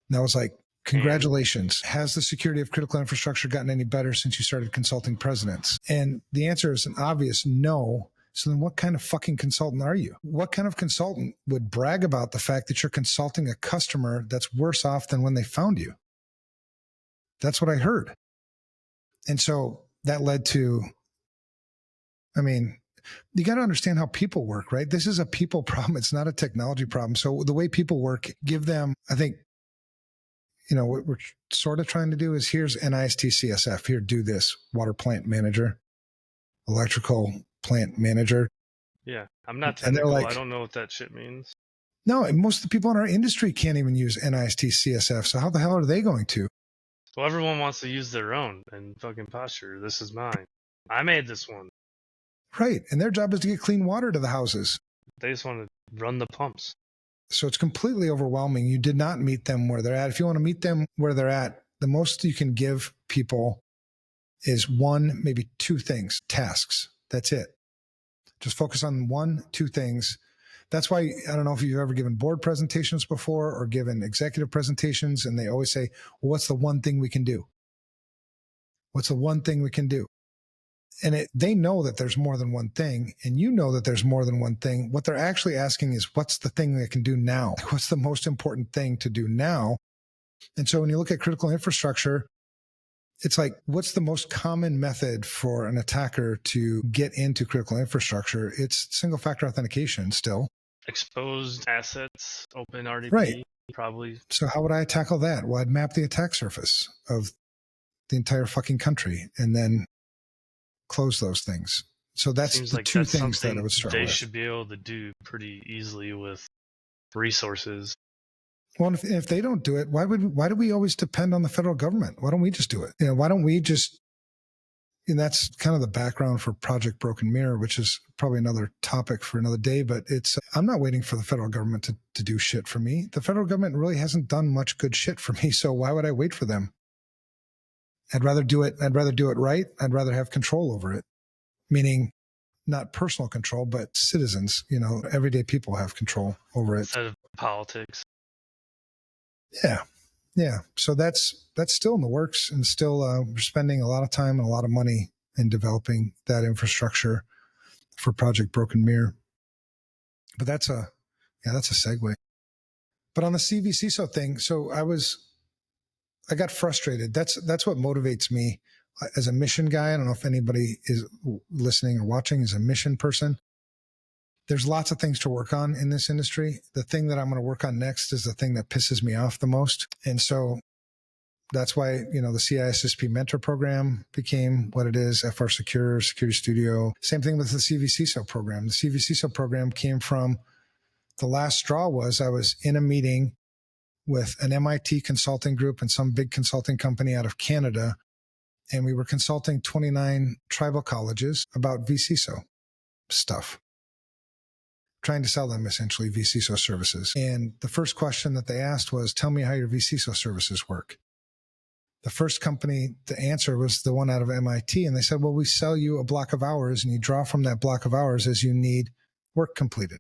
And I was like, congratulations. Has the security of critical infrastructure gotten any better since you started consulting presidents? And the answer is an obvious no. So then what kind of fucking consultant are you? What kind of consultant would brag about the fact that you're consulting a customer that's worse off than when they found you? That's what I heard. And so that led to, you got to understand how people work, right? This is a people problem. It's not a technology problem. So the way people work, give them, I think, what we're sort of trying to do is, here's NIST CSF. Here, do this. Water plant manager, electrical plant manager. Yeah, I'm not technical. I don't know what that shit means. No, most of the people in our industry can't even use NIST CSF. So how the hell are they going to? Well, everyone wants to use their own and fucking posture. This is mine. I made this one. Right. And their job is to get clean water to the houses. They just want to run the pumps. So it's completely overwhelming. You did not meet them where they're at. If you want to meet them where they're at, the most you can give people is 1, maybe 2 things, tasks. That's it. Just focus on 1, 2 things. That's why, I don't know if you've ever given board presentations before or given executive presentations, and they always say, well, what's the one thing we can do? What's the one thing we can do? And they know that there's more than one thing, and you know that there's more than one thing. What they're actually asking is, what's the thing they can do now? What's the most important thing to do now? And so when you look at critical infrastructure, it's like, what's the most common method for an attacker to get into critical infrastructure? It's single factor authentication still. Exposed assets, open RDP, Right. probably. So how would I tackle that? Well, I'd map the attack surface of the entire fucking country and then close those things. So that's Seems the like two that's things that I something would start they with. should be able to do pretty easily with resources. Well, if they don't do it, why do we always depend on the federal government? Why don't we just do it? Why don't we just, and that's kind of the background for Project Broken Mirror, which is probably another topic for another day, but I'm not waiting for the federal government to do shit for me. The federal government really hasn't done much good shit for me. So why would I wait for them? I'd rather do it right. I'd rather have control over it, meaning not personal control, but citizens, everyday people have control over it. Instead of politics. Yeah. Yeah. So that's still in the works, and still we're spending a lot of time and a lot of money in developing that infrastructure for Project Broken Mirror. But that's a segue. But on the CvCISO thing, so I got frustrated. That's what motivates me as a mission guy. I don't know if anybody is listening or watching is a mission person. There's lots of things to work on in this industry. The thing that I'm going to work on next is the thing that pisses me off the most. And so that's why, the CISSP mentor program became what it is, FR Secure, Security Studio. Same thing with the CvCISO program. The CvCISO program came from, the last straw was, I was in a meeting with an MIT consulting group and some big consulting company out of Canada. And we were consulting 29 tribal colleges about vCISO stuff, trying to sell them essentially vCISO services. And the first question that they asked was, tell me how your vCISO services work. The first company to answer was the one out of MIT. And they said, well, we sell you a block of hours and you draw from that block of hours as you need work completed.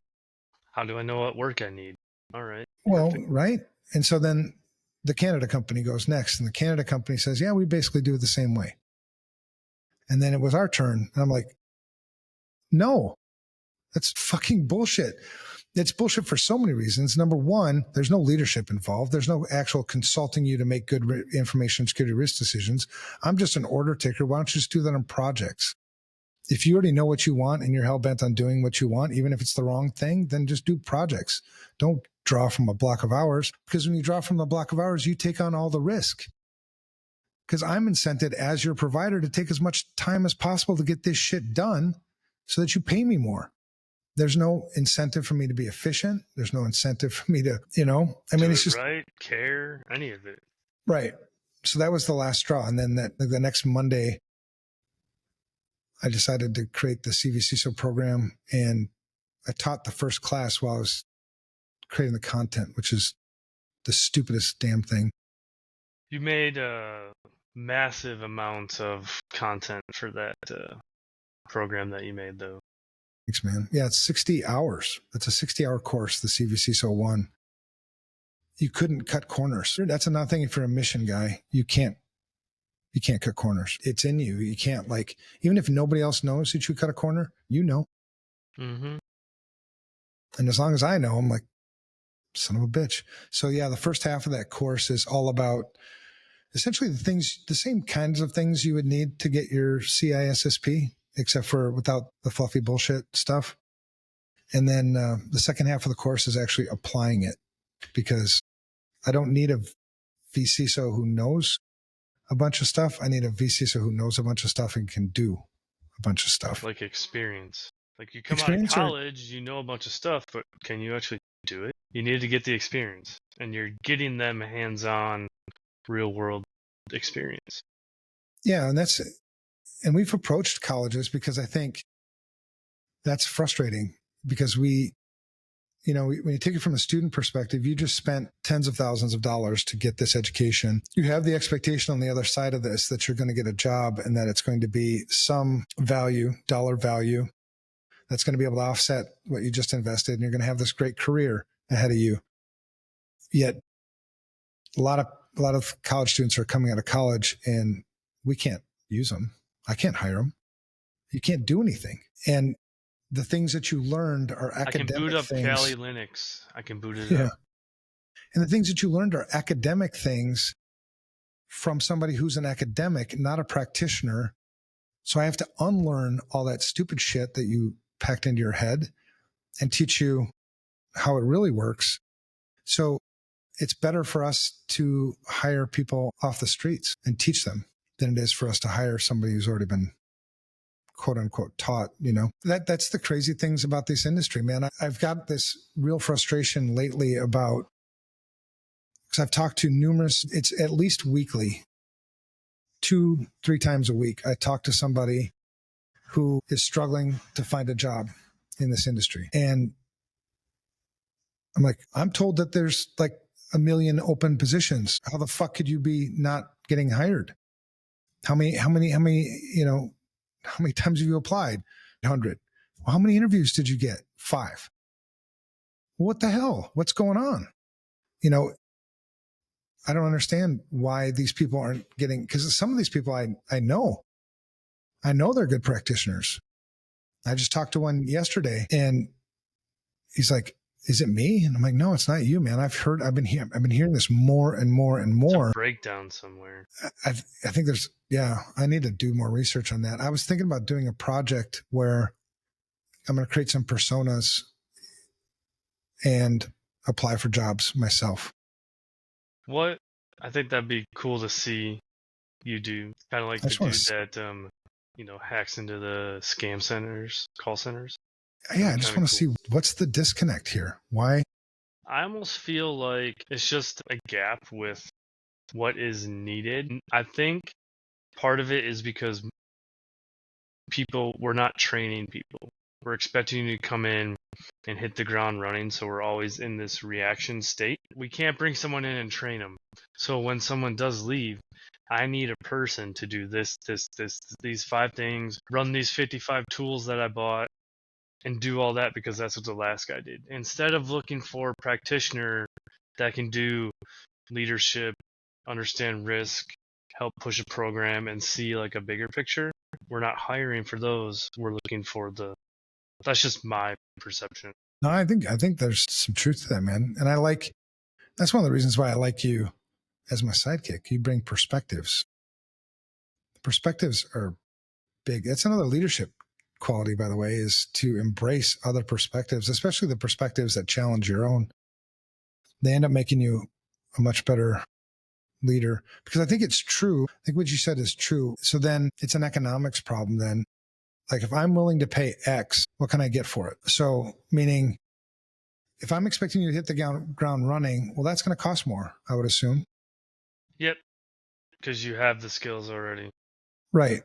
How do I know what work I need? All right. Well, Perfect. right. And so then the Canada company goes next, and the Canada company says, yeah, we basically do it the same way. And then it was our turn. And I'm like, no, that's fucking bullshit. It's bullshit for so many reasons. Number one, there's no leadership involved. There's no actual consulting you to make good information security risk decisions. I'm just an order taker. Why don't you just do that on projects? If you already know what you want and you're hell bent on doing what you want, even if it's the wrong thing, then just do projects. Don't draw from a block of hours, because when you draw from the block of hours, you take on all the risk. Because I'm incented as your provider to take as much time as possible to get this shit done so that you pay me more. There's no incentive for me to be efficient. There's no incentive for me to, it's just right, care, any of it. Right. So that was the last straw. And then the next Monday, I decided to create the CvCISO program, and I taught the first class while I was creating the content, which is the stupidest damn thing. You made a massive amount of content for that program that you made, though. Thanks, man. Yeah, it's 60 hours. That's a 60-hour course, the CvCISO 1. You couldn't cut corners. That's another thing. If you're a mission guy, you can't cut corners. It's in you. You can't, even if nobody else knows that you cut a corner, you know. Mm-hmm. And as long as I know, I'm like, son of a bitch. So yeah, the first half of that course is all about essentially the same kinds of things you would need to get your CISSP, except for without the fluffy bullshit stuff. And then the second half of the course is actually applying it, because I don't need a vCISO who knows a bunch of stuff. I need a vCISO who knows a bunch of stuff and can do a bunch of stuff. Like experience. Like you come out of college, you know a bunch of stuff, but can you actually do it? You need to get the experience, and you're getting them hands-on, real-world experience. Yeah, and that's it. And we've approached colleges because I think that's frustrating, because when you take it from a student perspective, you just spent tens of thousands of dollars to get this education. You have the expectation on the other side of this that you're going to get a job and that it's going to be some value, dollar value, that's going to be able to offset what you just invested, and you're going to have this great career ahead of you. Yet a lot of college students are coming out of college and we can't use them. I can't hire them. You can't do anything. And the things that you learned are I can boot academic up things. Kali Linux. I can boot it Yeah. up. And the things that you learned are academic things from somebody who's an academic, not a practitioner. So I have to unlearn all that stupid shit that you packed into your head and teach you how it really works. So it's better for us to hire people off the streets and teach them than it is for us to hire somebody who's already been quote unquote taught. That's the crazy things about this industry, man. I've got this real frustration lately about, because I've talked to numerous, it's at least weekly, 2-3 times a week. I talk to somebody who is struggling to find a job in this industry. And I'm like, I'm told that there's like 1 million open positions. How the fuck could you be not getting hired? How many times have you applied? 100. Well, how many interviews did you get? 5. What the hell? What's going on? I don't understand why these people aren't getting, because some of these people I know they're good practitioners. I just talked to one yesterday and he's like, is it me? And I'm like, no, it's not you, man. I've been hearing this more and more and more. It's a breakdown somewhere. I think I need to do more research on that. I was thinking about doing a project where I'm going to create some personas and apply for jobs myself. What? I think that'd be cool to see you do. Kind of like the dude that, hacks into the scam centers, call centers. Yeah, I just want to see what's the disconnect here. Why? I almost feel like it's just a gap with what is needed. I think part of it is because we're not training people. We're expecting you to come in and hit the ground running, so we're always in this reaction state. We can't bring someone in and train them. So when someone does leave, I need a person to do these 5 things, run these 55 tools that I bought, and do all that because that's what the last guy did. Instead of looking for a practitioner that can do leadership, understand risk, help push a program, and see like a bigger picture, we're not hiring for those. We're looking for that's just my perception. No, I think there's some truth to that, man. And that's one of the reasons why I like you as my sidekick. You bring perspectives. Perspectives are big. That's another leadership quality, by the way, is to embrace other perspectives, especially the perspectives that challenge your own. They end up making you a much better leader, because I think it's true. I think what you said is true. So then it's an economics problem then. Like if I'm willing to pay X, what can I get for it? So meaning if I'm expecting you to hit the ground running, well, that's going to cost more, I would assume. Yep. Because you have the skills already. Right.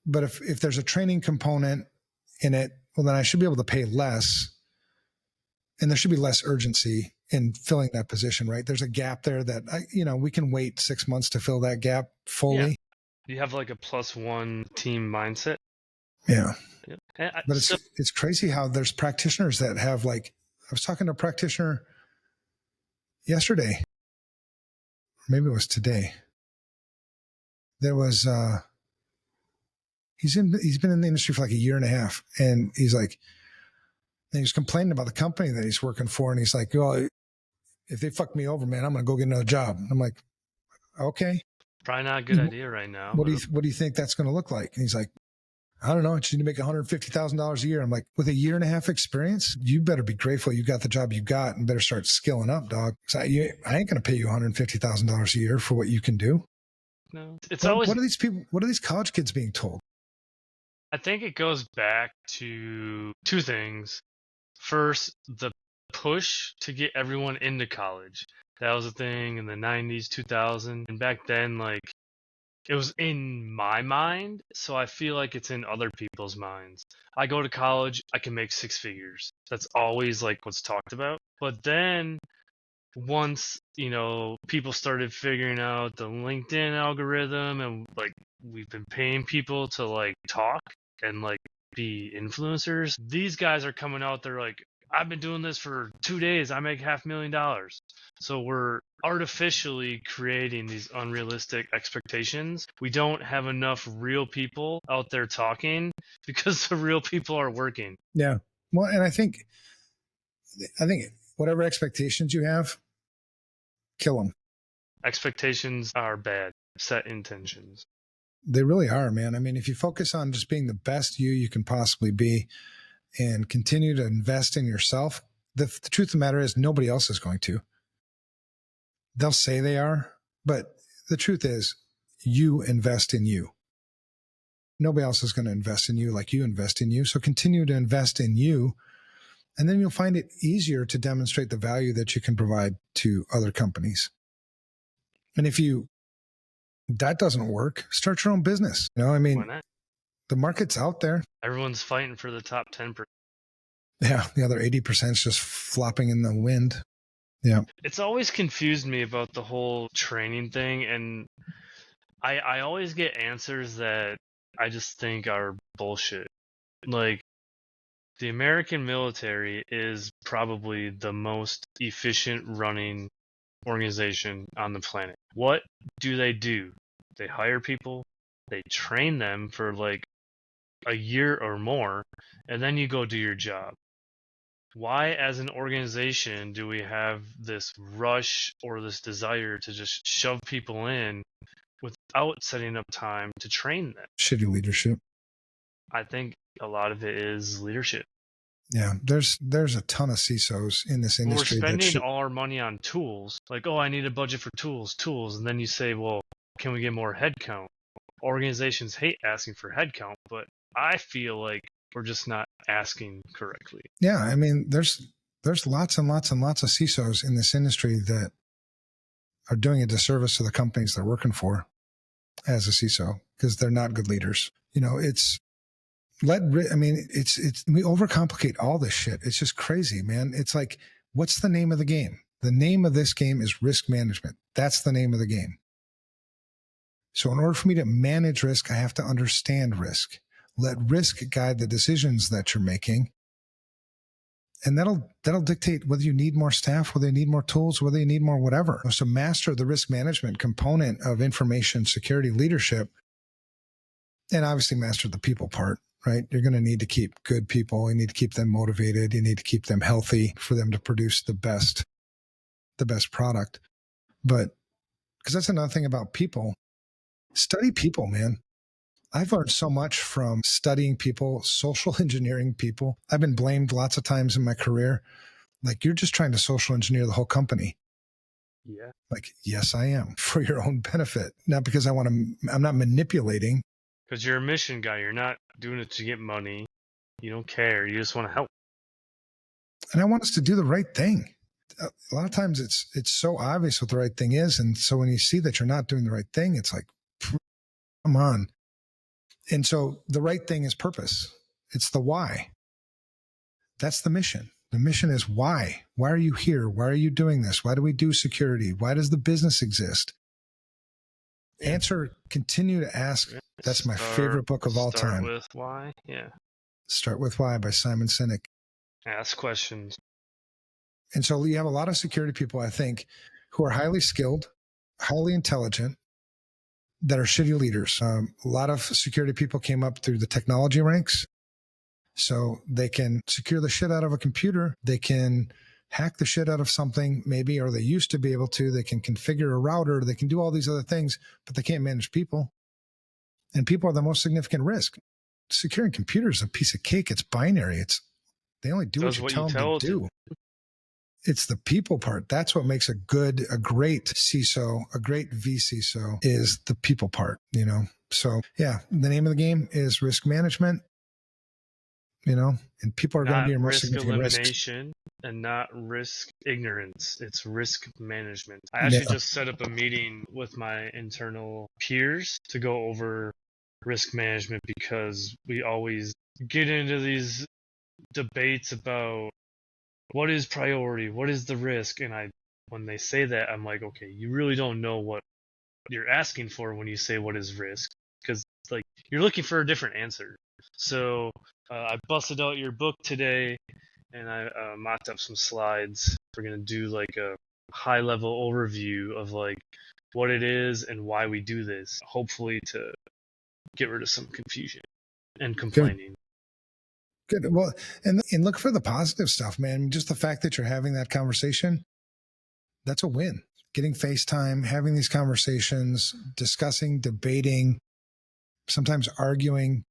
But if there's a training component in it, well, then I should be able to pay less, and there should be less urgency in filling that position, right? There's a gap there that we can wait 6 months to fill that gap fully. Yeah. You have like a +1 team mindset. Yeah. Yeah. But it's crazy how there's practitioners that have I was talking to a practitioner yesterday, maybe it was today. There was he's been in the industry for like 1.5 years, and he was complaining about the company that he's working for, and he's like, well, if they fuck me over, man, I'm gonna go get another job. And I'm like, okay, probably not a good idea right now. What do you think that's going to look like? And he's like, I don't know. I just need to make $150,000 a year. I'm like, with 1.5 years experience, you better be grateful you got the job you got and better start skilling up, dog. So I ain't going to pay you $150,000 a year for what you can do. No, it's always. What are these college kids being told? I think it goes back to 2 things. First, the push to get everyone into college. That was a thing in the 90s, 2000. And back then, it was in my mind, so I feel like it's in other people's minds. I go to college, I can make 6 figures. That's always what's talked about. But then once, people started figuring out the LinkedIn algorithm, and we've been paying people to talk and be influencers, these guys are coming out, they're like, I've been doing this for 2 days. I make $500,000. So we're artificially creating these unrealistic expectations. We don't have enough real people out there talking because the real people are working. Yeah. Well, and I think whatever expectations you have, kill them. Expectations are bad. Set intentions. They really are, man. I mean, if you focus on just being the best you can possibly be and continue to invest in yourself, the truth of the matter is nobody else is going to. They'll say they are, but the truth is you invest in you. Nobody else is going to invest in you like you invest in you. So continue to invest in you. And then you'll find it easier to demonstrate the value that you can provide to other companies. And if that doesn't work, start your own business. You know, I Why mean, not? the market's out there. Everyone's fighting for the top 10%. Yeah. The other 80% is just flopping in the wind. Yeah. It's always confused me about the whole training thing, and I always get answers that I just think are bullshit. Like, the American military is probably the most efficient running organization on the planet. What do? They hire people, they train them for like a year or more, and then you go do your job. Why, as an organization, do we have this rush or this desire to just shove people in without setting up time to train them? Shitty leadership. I think a lot of it is leadership. Yeah. There's a ton of CISOs in this We're industry spending all our money on tools. Like, oh, I need a budget for tools. And then you say, well, can we get more headcount? Organizations hate asking for headcount, but I feel like we're just not asking correctly. Yeah. I mean, there's lots and lots and lots of CISOs in this industry that are doing a disservice to the companies they're working for as a CISO because they're not good leaders. You know, we overcomplicate all this shit. It's just crazy, man. It's like, what's the name of the game? The name of this game is risk management. That's the name of the game. So in order for me to manage risk, I have to understand risk. Let risk guide the decisions that you're making. And that'll dictate whether you need more staff, whether you need more tools, whether you need more whatever. So master the risk management component of information security leadership, and obviously master the people part, right? You're going to need to keep good people. You need to keep them motivated. You need to keep them healthy for them to produce the best product. But because that's another thing about people, study people, man. I've learned so much from studying people, social engineering people. I've been blamed lots of times in my career. Like, you're just trying to social engineer the whole company. Yeah. Like, yes, I am, for your own benefit. Not because I'm not manipulating. Because you're a mission guy. You're not doing it to get money. You don't care. You just want to help. And I want us to do the right thing. A lot of times it's so obvious what the right thing is. And so when you see that you're not doing the right thing, it's like, come on. And so the right thing is purpose. It's the why. That's the mission. The mission is why. Why are you here? Why are you doing this? Why do we do security? Why does the business exist? Answer, continue to ask. That's my favorite book of all time. Start with why. Yeah. Start with Why by Simon Sinek. Ask questions. And so you have a lot of security people, I think, who are highly skilled, highly intelligent, that are shitty leaders. A lot of security people came up through the technology ranks. So they can secure the shit out of a computer. They can hack the shit out of something, maybe, or they used to be able to. They can configure a router. They can do all these other things, but they can't manage people. And people are the most significant risk. Securing computers is a piece of cake. It's binary. They only do what you tell them to do. It's the people part. That's what makes a great CISO, a great vCISO, is the people part, you know? So yeah, the name of the game is risk management, you know, and people are going to be your most significant risk. Elimination and not risk ignorance. It's risk management. I actually just set up a meeting with my internal peers to go over risk management because we always get into these debates about what is priority, what is the risk, and when they say that, I'm like, okay, you really don't know what you're asking for when you say what is risk, because like you're looking for a different answer. So I busted out your book today, and I mocked up some slides. We're gonna do like a high level overview of like what it is and why we do this, hopefully to get rid of some confusion and complaining. Good. Well, and look for the positive stuff, man. Just the fact that you're having that conversation, that's a win. Getting FaceTime, having these conversations, discussing, debating, sometimes arguing.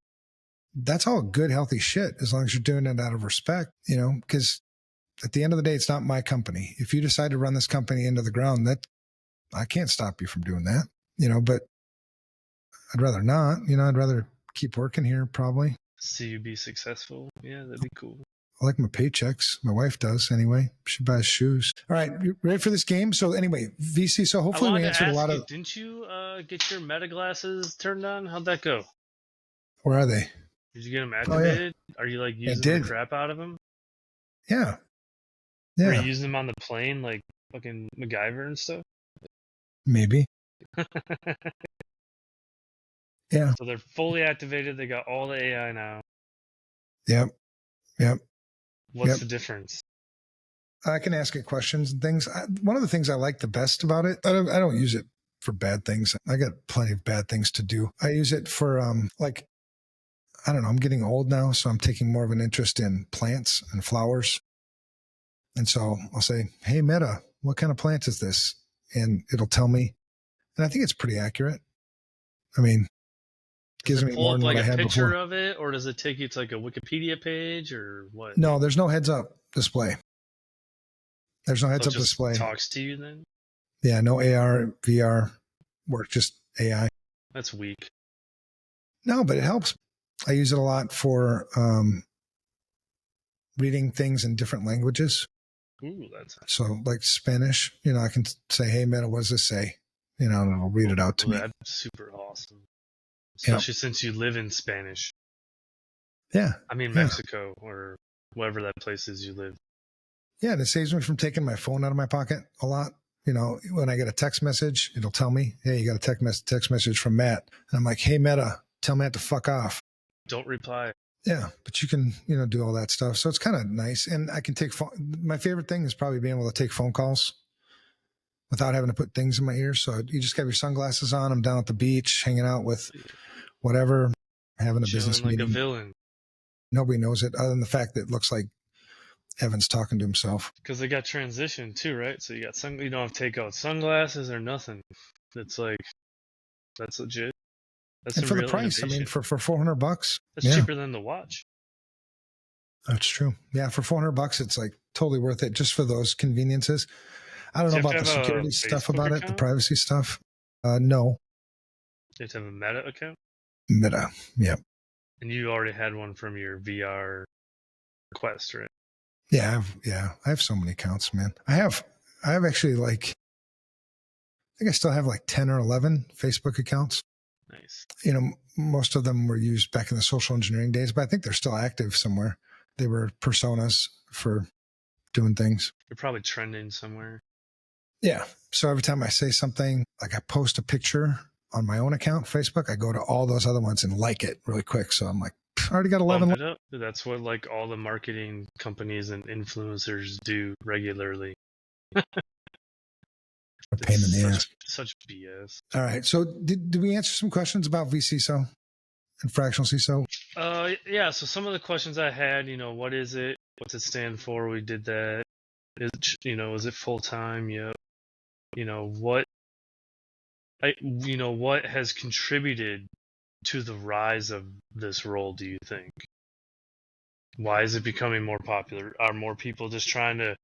That's all good, healthy shit as long as you're doing it out of respect, because at the end of the day, it's not my company. If you decide to run this company into the ground, that I can't stop you from doing that, but I'd rather not, I'd rather keep working here probably. See you be successful. Yeah, that'd be cool. I like my paychecks. My wife does anyway. She buys shoes. All right, you ready for this game? So anyway, VC. So hopefully we answered a lot of. Didn't you get your meta glasses turned on? How'd that go? Where are they? Did you get them activated? Oh, yeah. Are you like using the crap out of them? Yeah. Are you using them on the plane like fucking MacGyver and stuff? Maybe. Yeah. So they're fully activated. They got all the AI now. Yep. What's the difference? I can ask it questions and things. One of the things I like the best about it, I don't use it for bad things. I got plenty of bad things to do. I use it for I don't know, I'm getting old now, so I'm taking more of an interest in plants and flowers. And so I'll say, hey, Meta, what kind of plant is this? And it'll tell me. And I think it's pretty accurate. I mean, it gives me more than what I had before. Does it pull up like a picture of it, or does it take you to like a Wikipedia page, or what? No, there's no heads-up display. There's no heads-up display. It talks to you then? Yeah, no AR, VR work, just AI. That's weak. No, but it helps. I use it a lot for reading things in different languages. Ooh, that's so like Spanish. I can say, "Hey, Meta, what does this say?" And it'll read it out to me. That's super awesome, especially since you live in Spanish. Yeah, I mean Mexico or wherever that place is you live. Yeah, and it saves me from taking my phone out of my pocket a lot. When I get a text message, it'll tell me, "Hey, you got a text message from Matt," and I'm like, "Hey, Meta, tell Matt to fuck off." Don't reply. Yeah, but you can, do all that stuff. So it's kind of nice. And I can take my favorite thing is probably being able to take phone calls without having to put things in my ears. So you just have your sunglasses on. I'm down at the beach, hanging out with whatever, having a business meeting. Like a villain. Nobody knows it other than the fact that it looks like Evan's talking to himself. Because they got transition too, right? So you don't have to take out sunglasses or nothing. It's like, that's legit. And for the price, innovation. I mean, for $400, that's cheaper than the watch. That's true. Yeah, for $400, it's like totally worth it just for those conveniences. I don't know about the security stuff about it, the privacy stuff. No. You have to have a Meta account? Meta, yeah. And you already had one from your VR Quest, right? Yeah, I have so many accounts, man. I have actually I think I still have like 10 or 11 Facebook accounts. Nice. Most of them were used back in the social engineering days, but I think they're still active somewhere. They were personas for doing things. They're probably trending somewhere. Yeah. So every time I say something, like I post a picture on my own account, Facebook, I go to all those other ones and like it really quick. So I'm like, I already got 11. That's what like all the marketing companies and influencers do regularly. A pain in the ass. Such BS. All right. So did we answer some questions about vCISO and fractional CISO? Yeah. So some of the questions I had, what is it? What's it stand for? We did that. Is it full time? Yep. What has contributed to the rise of this role, do you think? Why is it becoming more popular? Are more people just trying to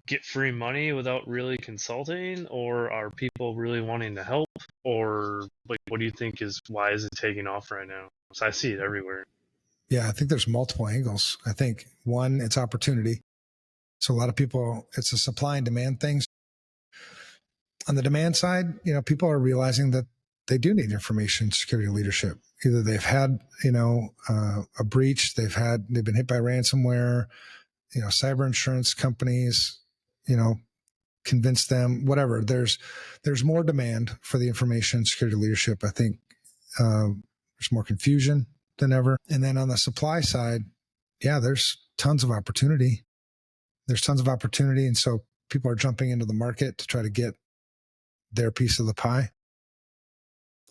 get free money without really consulting, or are people really wanting to help? Or like, what do you think why is it taking off right now? Because I see it everywhere. Yeah, I think there's multiple angles. I think one, it's opportunity. So a lot of people, it's a supply and demand thing. On the demand side, people are realizing that they do need information security leadership. Either they've had, a breach, they've been hit by ransomware, cyber insurance companies, convince them, whatever. There's more demand for the information security leadership. I think there's more confusion than ever. And then on the supply side, yeah, there's tons of opportunity. There's tons of opportunity. And so people are jumping into the market to try to get their piece of the pie.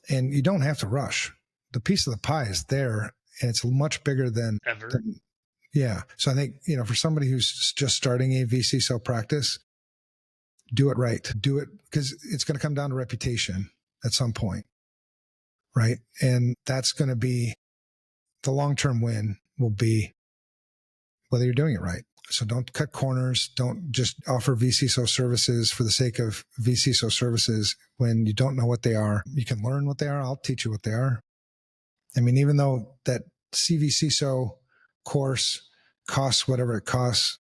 And you don't have to rush. The piece of the pie is there, and it's much bigger than Ever. Yeah. So I think, for somebody who's just starting a vCISO practice, do it right. Do it because it's going to come down to reputation at some point. Right. And that's going to be the long-term win will be whether you're doing it right. So don't cut corners. Don't just offer vCISO services for the sake of vCISO services when you don't know what they are. You can learn what they are. I'll teach you what they are. I mean, even though that CvCISO course costs whatever it costs,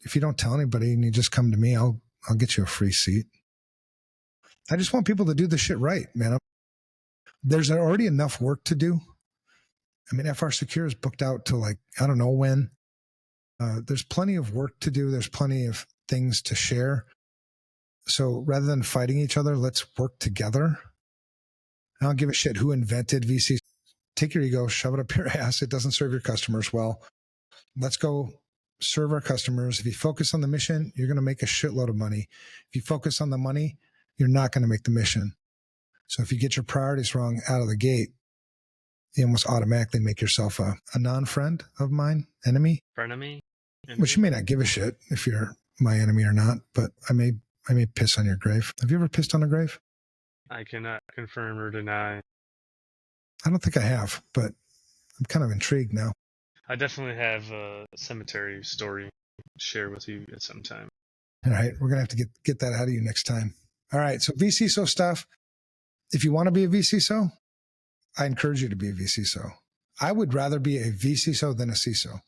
if you don't tell anybody and you just come to me, I'll get you a free seat. I just want people to do the shit right, man. There's already enough work to do. I mean, FR Secure is booked out to I don't know when. There's plenty of work to do. There's plenty of things to share. So rather than fighting each other, let's work together. I don't give a shit who invented VC. Take your ego, shove it up your ass. It doesn't serve your customers well. Let's go serve our customers. If you focus on the mission, you're going to make a shitload of money. If you focus on the money, you're not going to make the mission. So if you get your priorities wrong out of the gate, you almost automatically make yourself a non-friend of mine, enemy. Frenemy? Which you may not give a shit if you're my enemy or not, but I may piss on your grave. Have you ever pissed on a grave? I cannot confirm or deny. I don't think I have, but I'm kind of intrigued now. I definitely have a cemetery story to share with you at some time. All right, we're gonna have to get that out of you next time. All right, so vCISO stuff. If you want to be a vCISO, I encourage you to be a vCISO. I would rather be a vCISO than a CISO.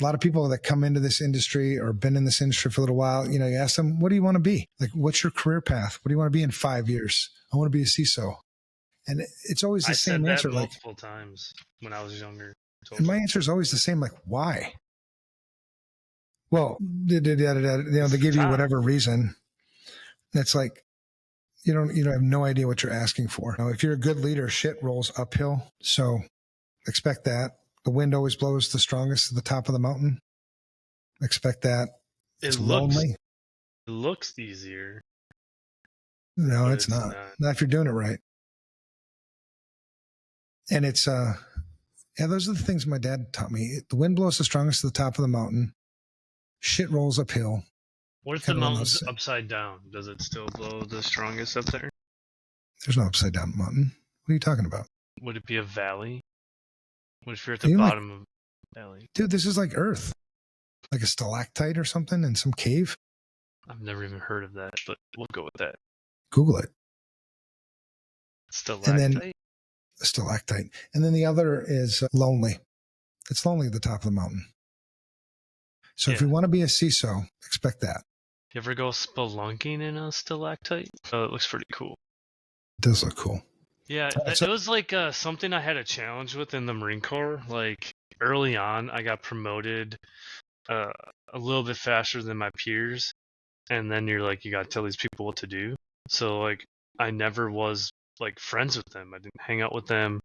A lot of people that come into this industry or been in this industry for a little while, you ask them, what do you want to be? What's your career path? What do you want to be in 5 years? I want to be a CISO. And it's always the same answer. I said that multiple times when I was younger. And my answer is always the same, why? Well, they give you whatever reason. It's you have no idea what you're asking for. If you're a good leader, shit rolls uphill. So expect that. The wind always blows the strongest to the top of the mountain. Expect that. It's lonely. It looks easier. No, it's not. Not if you're doing it right. And it's, those are the things my dad taught me. The wind blows the strongest to the top of the mountain. Shit rolls uphill. What if the mountain's upside down? Does it still blow the strongest up there? There's no upside down mountain. What are you talking about? Would it be a valley? What if you're at the bottom of a valley? Dude, this is like Earth. Like a stalactite or something in some cave. I've never even heard of that, but we'll go with that. Google it. Stalactite? And then a stalactite. And then the other is lonely. It's lonely at the top of the mountain. So if you want to be a CISO, expect that. You ever go spelunking in a stalactite? Oh, it looks pretty cool. It does look cool. Yeah, it was something I had a challenge with in the Marine Corps. Early on, I got promoted a little bit faster than my peers. And then you got to tell these people what to do. So, I never was, friends with them. I didn't hang out with them.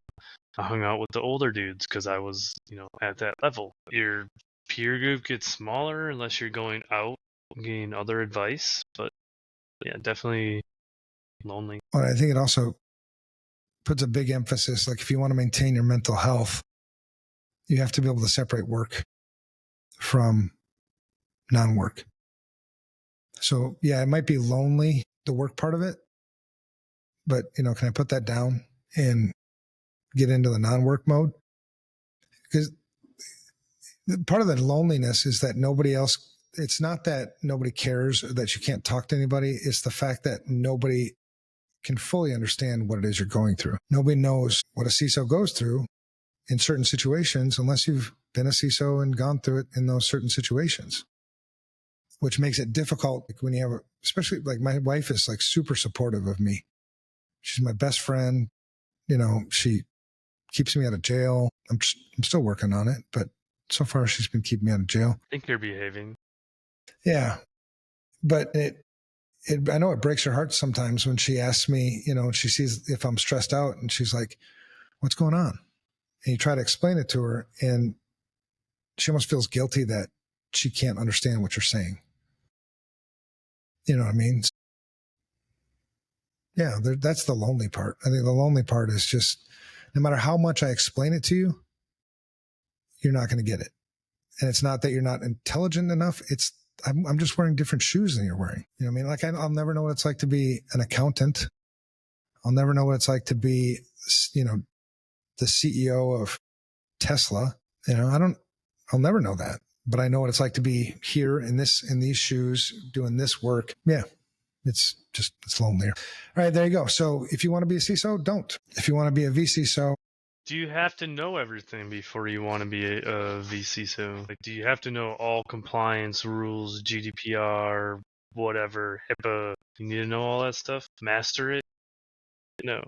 I hung out with the older dudes because I was, at that level. Your peer group gets smaller unless you're going out and getting other advice. But, yeah, definitely lonely. Well, I think it also puts a big emphasis, if you want to maintain your mental health, you have to be able to separate work from non-work. So yeah, it might be lonely, the work part of it, but can I put that down and get into the non-work mode? Because part of the loneliness is that nobody else, it's not that nobody cares or that you can't talk to anybody. It's the fact that nobody can fully understand what it is you're going through. Nobody knows what a CISO goes through in certain situations unless you've been a CISO and gone through it in those certain situations, which makes it difficult when you have, especially my wife is super supportive of me. She's my best friend. She keeps me out of jail. I'm still working on it, but so far she's been keeping me out of jail. I think you're behaving. Yeah. But I know it breaks her heart sometimes when she asks me, she sees if I'm stressed out and she's like, what's going on? And you try to explain it to her and she almost feels guilty that she can't understand what you're saying. You know what I mean? Yeah, that's the lonely part. I think the lonely part is just no matter how much I explain it to you, you're not going to get it. And it's not that you're not intelligent enough. It's I'm just wearing different shoes than you're wearing. You know what I mean? Like I'll never know what it's like to be an accountant. I'll never know what it's like to be, you know, the CEO of Tesla. You know, I'll never know that. But I know what it's like to be here in these shoes doing this work. Yeah. It's lonelier. All right, there you go. So if you want to be a CISO, don't. If you want to be a vCISO, Do you have to know everything before you want to be a vCISO? Like, do you have to know all compliance rules, GDPR, whatever, HIPAA? You need to know all that stuff? Master it? No.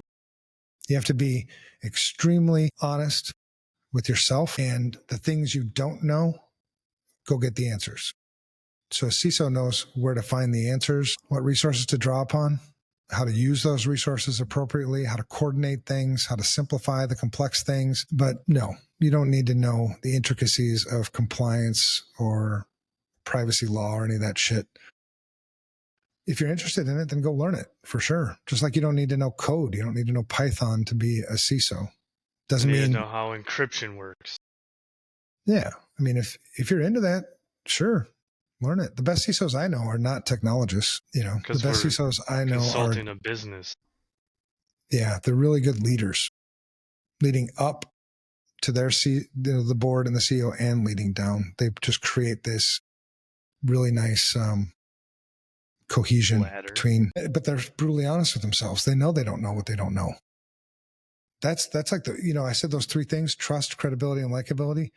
you have to be extremely honest with yourself, and the things you don't know, go get the answers. So a CISO knows where to find the answers, what resources to draw upon, how to use those resources appropriately, how to coordinate things, how to simplify the complex things. But no, you don't need to know the intricacies of compliance or privacy law or any of that shit. If you're interested in it, then go learn it for sure. Just like you don't need to know code. You don't need to know Python to be a CISO. Doesn't You need mean to know how encryption works. Yeah. I mean, if you're into that, sure, learn it. The best CISOs I know are not technologists. You know, the best CISOs I know are consulting a business. Yeah, they're really good leaders, leading up to the board and the CEO, and leading down. They just create this really nice cohesion Ladder. between. But they're brutally honest with themselves. They know they don't know what they don't know. That's like I said those three things: trust, credibility, and likability.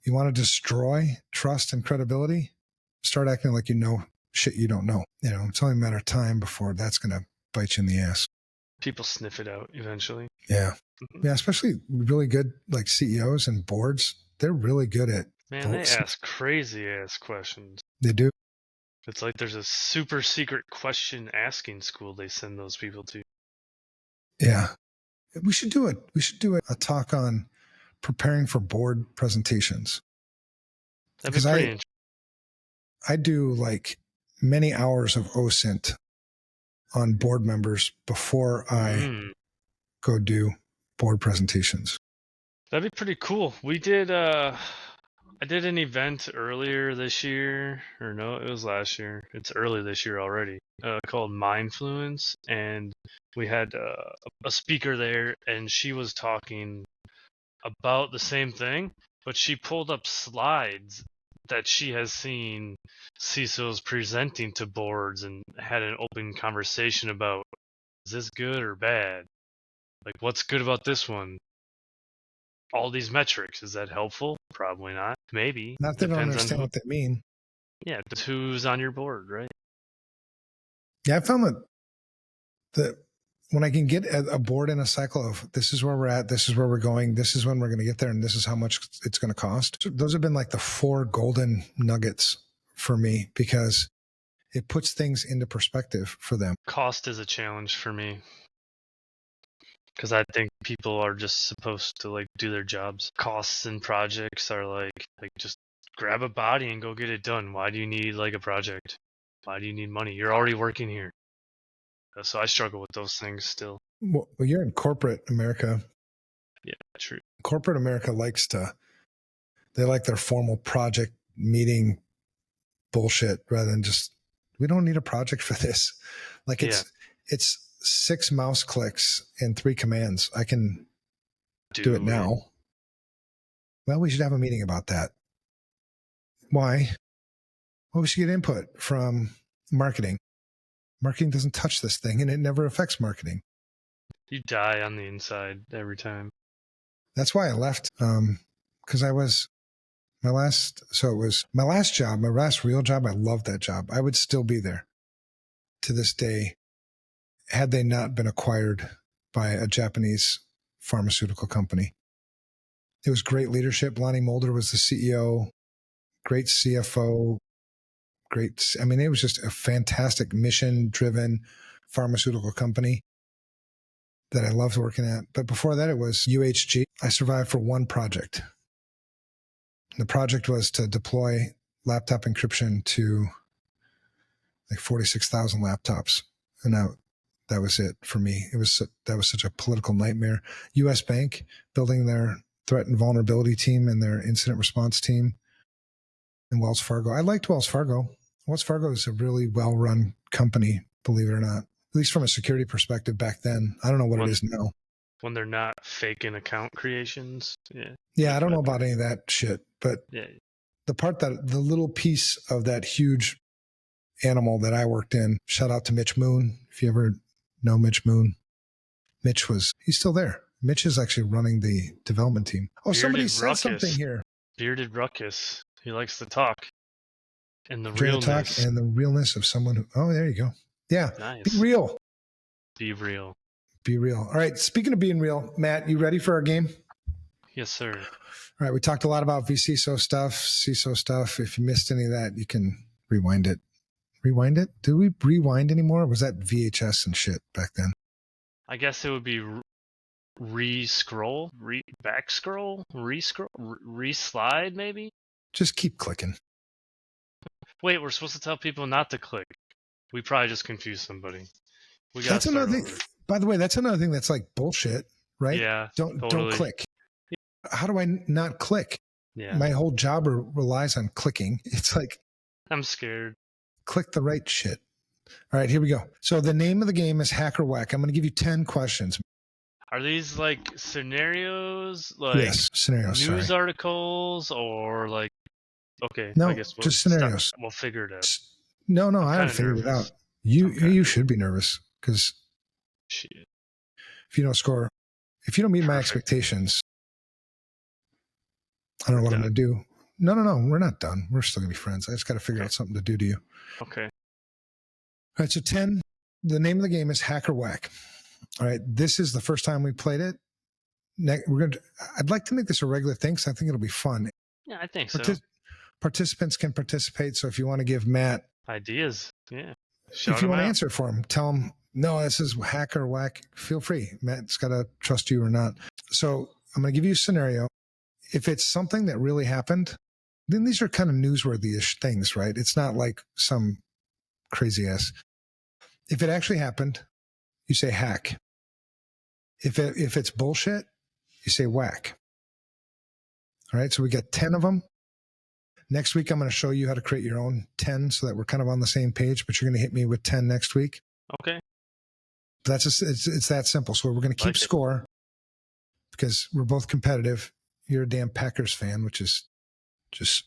You want to destroy trust and credibility? Start acting like you know shit you don't know. You know, it's only a matter of time before that's going to bite you in the ass. People sniff it out eventually. Yeah. Yeah, especially really good like CEOs and boards. They're really good at Man, they ask crazy ass questions. They do. It's like there's a super secret question asking school they send those people to. Yeah. We should do it. We should do a talk on preparing for board presentations. That'd be pretty interesting. I do like many hours of OSINT on board members before I go do board presentations. That'd be pretty cool. We did I did an event earlier this year, or no, it was last year. It's early this year already. Called Mindfluence, and we had a speaker there, and she was talking about the same thing, but she pulled up slides that she has seen CISOs presenting to boards and had an open conversation about, is this good or bad? Like, what's good about this one? All these metrics, is that helpful? Probably not. Maybe. Not that I don't understand what they mean. Yeah, it's who's on your board, right? Yeah, I found that when I can get a board in a cycle of this is where we're at, this is where we're going, this is when we're going to get there, and this is how much it's going to cost. So those have been like the 4 golden nuggets for me because it puts things into perspective for them. Cost is a challenge for me because I think people are just supposed to like do their jobs. Costs and projects are like just grab a body and go get it done. Why do you need like a project? Why do you need money? You're already working here. So I struggle with those things still. Well, you're in corporate America. Yeah, true. Corporate America they like their formal project meeting bullshit rather than just, we don't need a project for this. Like it's 6 mouse clicks and 3 commands. I can do it now. Well, we should have a meeting about that. Why? Well, we should get input from marketing. Marketing doesn't touch this thing and it never affects marketing. You die on the inside every time. That's why I left. Because it was my last job, my last real job. I loved that job. I would still be there to this day had they not been acquired by a Japanese pharmaceutical company. It was great leadership. Lonnie Mulder was the CEO, great CFO, it was just a fantastic mission-driven pharmaceutical company that I loved working at. But before that, it was UHG. I survived for one project. The project was to deploy laptop encryption to like 46,000 laptops. And that was it for me. That was such a political nightmare. US Bank building their threat and vulnerability team and their incident response team. And Wells Fargo. I liked Wells Fargo. Wells Fargo is a really well-run company, believe it or not, at least from a security perspective back then. I don't know what it is now. When they're not faking account creations. Yeah. Yeah, I don't know about any of that shit, but yeah. the little piece of that huge animal that I worked in, shout out to Mitch Moon. If you ever know Mitch Moon, he's still there. Mitch is actually running the development team. Oh, Bearded somebody said Ruckus. something here. Bearded Ruckus. He likes to talk. And the realness. realness. And the realness of someone who, oh, there you go. Yeah. Nice. Be real. Be real. Be real. All right. Speaking of being real, Matt, you ready for our game? Yes, sir. All right. We talked a lot about vCISO stuff, CISO stuff. If you missed any of that, you can rewind it. Rewind it? Do we rewind anymore? Or was that VHS and shit back then? I guess it would be re-scroll, back-scroll, re-scroll, re-slide maybe? Just keep clicking. Wait, we're supposed to tell people not to click. We probably just confused somebody. That's another thing. By the way, that's another thing that's like bullshit, right? Yeah. Don't click. Yeah. How do I not click? Yeah. My whole job relies on clicking. It's like I'm scared. Click the right shit. All right, here we go. So the name of the game is Hacker Whack. I'm going to give you 10 questions. Are these like scenarios? Like yes, scenarios. News articles or like? Okay. No, I guess just scenarios. We'll figure it out. No, I haven't figured it out. You should be nervous because if you don't score, if you don't meet my expectations, I don't know what I'm going to do. No, we're not done. We're still going to be friends. I just got to figure out something to do to you. Okay. All right, so 10, the name of the game is Hacker Whack. All right, this is the first time we played it. I'd like to make this a regular thing because I think it'll be fun. Yeah, I think so. Participants can participate, so if you want to give Matt ideas, yeah. If you want to answer for him, tell him, no, this is Hacker Whack. Feel free. Matt's got to trust you or not. So I'm going to give you a scenario. If it's something that really happened, then these are kind of newsworthy-ish things, right? It's not like some crazy ass. If it actually happened, you say hack. If it's bullshit, you say whack. All right, so we got 10 of them. Next week, I'm going to show you how to create your own 10 so that we're kind of on the same page, but you're going to hit me with 10 next week. Okay. It's that simple. So we're going to keep score because we're both competitive. You're a damn Packers fan, which is just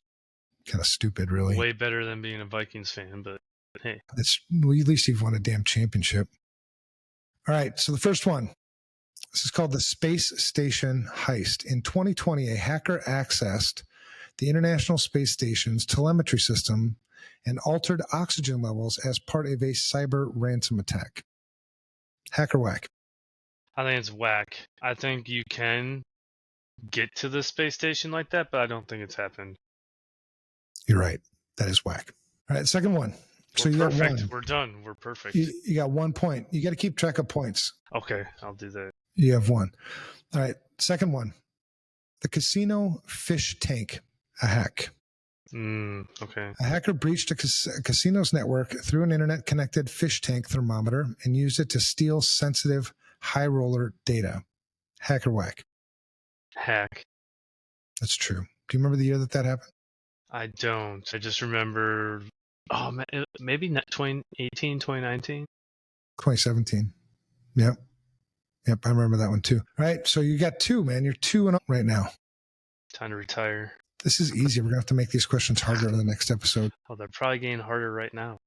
kind of stupid, really. Way better than being a Vikings fan, but hey. At least you've won a damn championship. All right, so the first one. This is called the Space Station Heist. In 2020, a hacker accessed the International Space Station's telemetry system and altered oxygen levels as part of a cyber ransom attack. Hacker whack. I think it's whack. I think you can get to the space station like that, but I don't think it's happened. You're right. That is whack. All right, second one. So you got one. We're done. We're perfect. You got 1 point. You got to keep track of points. Okay, I'll do that. You have one. All right, second one. The casino fish tank, a hack. Okay. A hacker breached a casino's network through an internet-connected fish tank thermometer and used it to steal sensitive high roller data. Hacker whack. Hack. That's true. Do you remember the year that happened? I don't. I just remember, maybe 2018, 2019? 2017. Yep, I remember that one too. All right, so you got 2, man. You're 2-0 right now. Time to retire. This is easy. We're going to have to make these questions harder in the next episode. Oh, they're probably getting harder right now.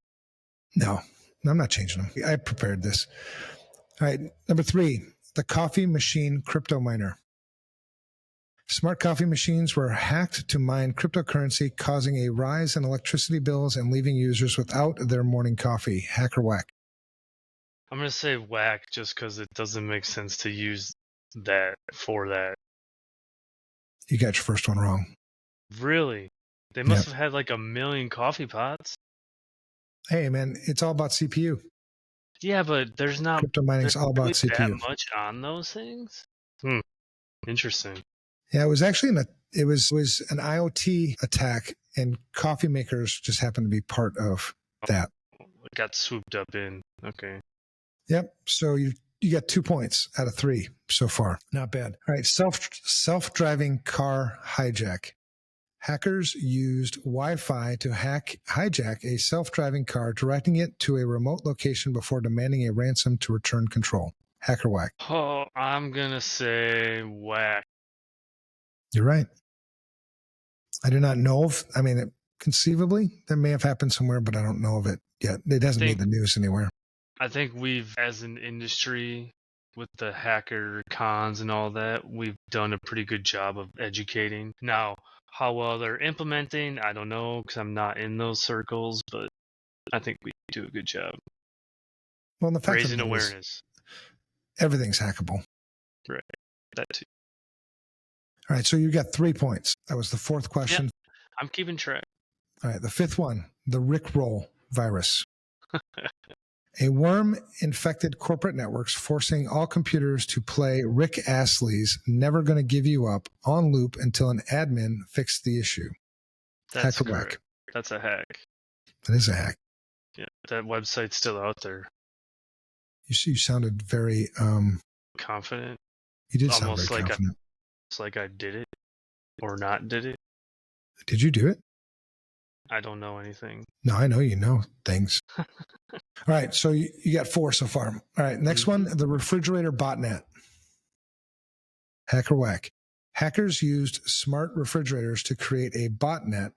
No, I'm not changing them. I prepared this. All right, number 3, the coffee machine crypto miner. Smart coffee machines were hacked to mine cryptocurrency, causing a rise in electricity bills and leaving users without their morning coffee. Hacker whack. I'm going to say whack just because it doesn't make sense to use that for that. You got your first one wrong. Really? They must have had like 1 million coffee pots. Hey, man, it's all about CPU. Yeah, but there's not... Crypto mining's all about really CPU. that much on those things? Interesting. Yeah, it was actually It was an IoT attack, and coffee makers just happened to be part of that. It got swooped up in. Okay. Yep. So you got 2 points out of 3 so far. Not bad. All right. Self-driving car hijack. Hackers used Wi-Fi to hijack a self-driving car, directing it to a remote location before demanding a ransom to return control. Hacker whack. Oh, I'm gonna say whack. You're right. I do not know of. I mean, conceivably that may have happened somewhere, but I don't know of it yet. It hasn't made the news anywhere. I think we've, as an industry, with the hacker cons and all that, we've done a pretty good job of educating. Now, how well they're implementing, I don't know, because I'm not in those circles, but I think we do a good job. Well, the fact raising awareness. Everything's hackable. Right. That too. All right. So you got 3 points. That was the 4th question. Yep. I'm keeping track. All right. The 5th one, the Rickroll virus. A worm infected corporate networks, forcing all computers to play Rick Astley's Never Gonna Give You Up on loop until an admin fixed the issue. That's Hacker correct. whack. That's a hack. That is a hack. Yeah, that website's still out there. You sounded very confident. You did sound very confident. It's like I did it or not did it. Did you do it? I don't know anything. No, I know you know things. All right, so you got 4 so far. All right, next one, the refrigerator botnet. Hacker whack. Hackers used smart refrigerators to create a botnet,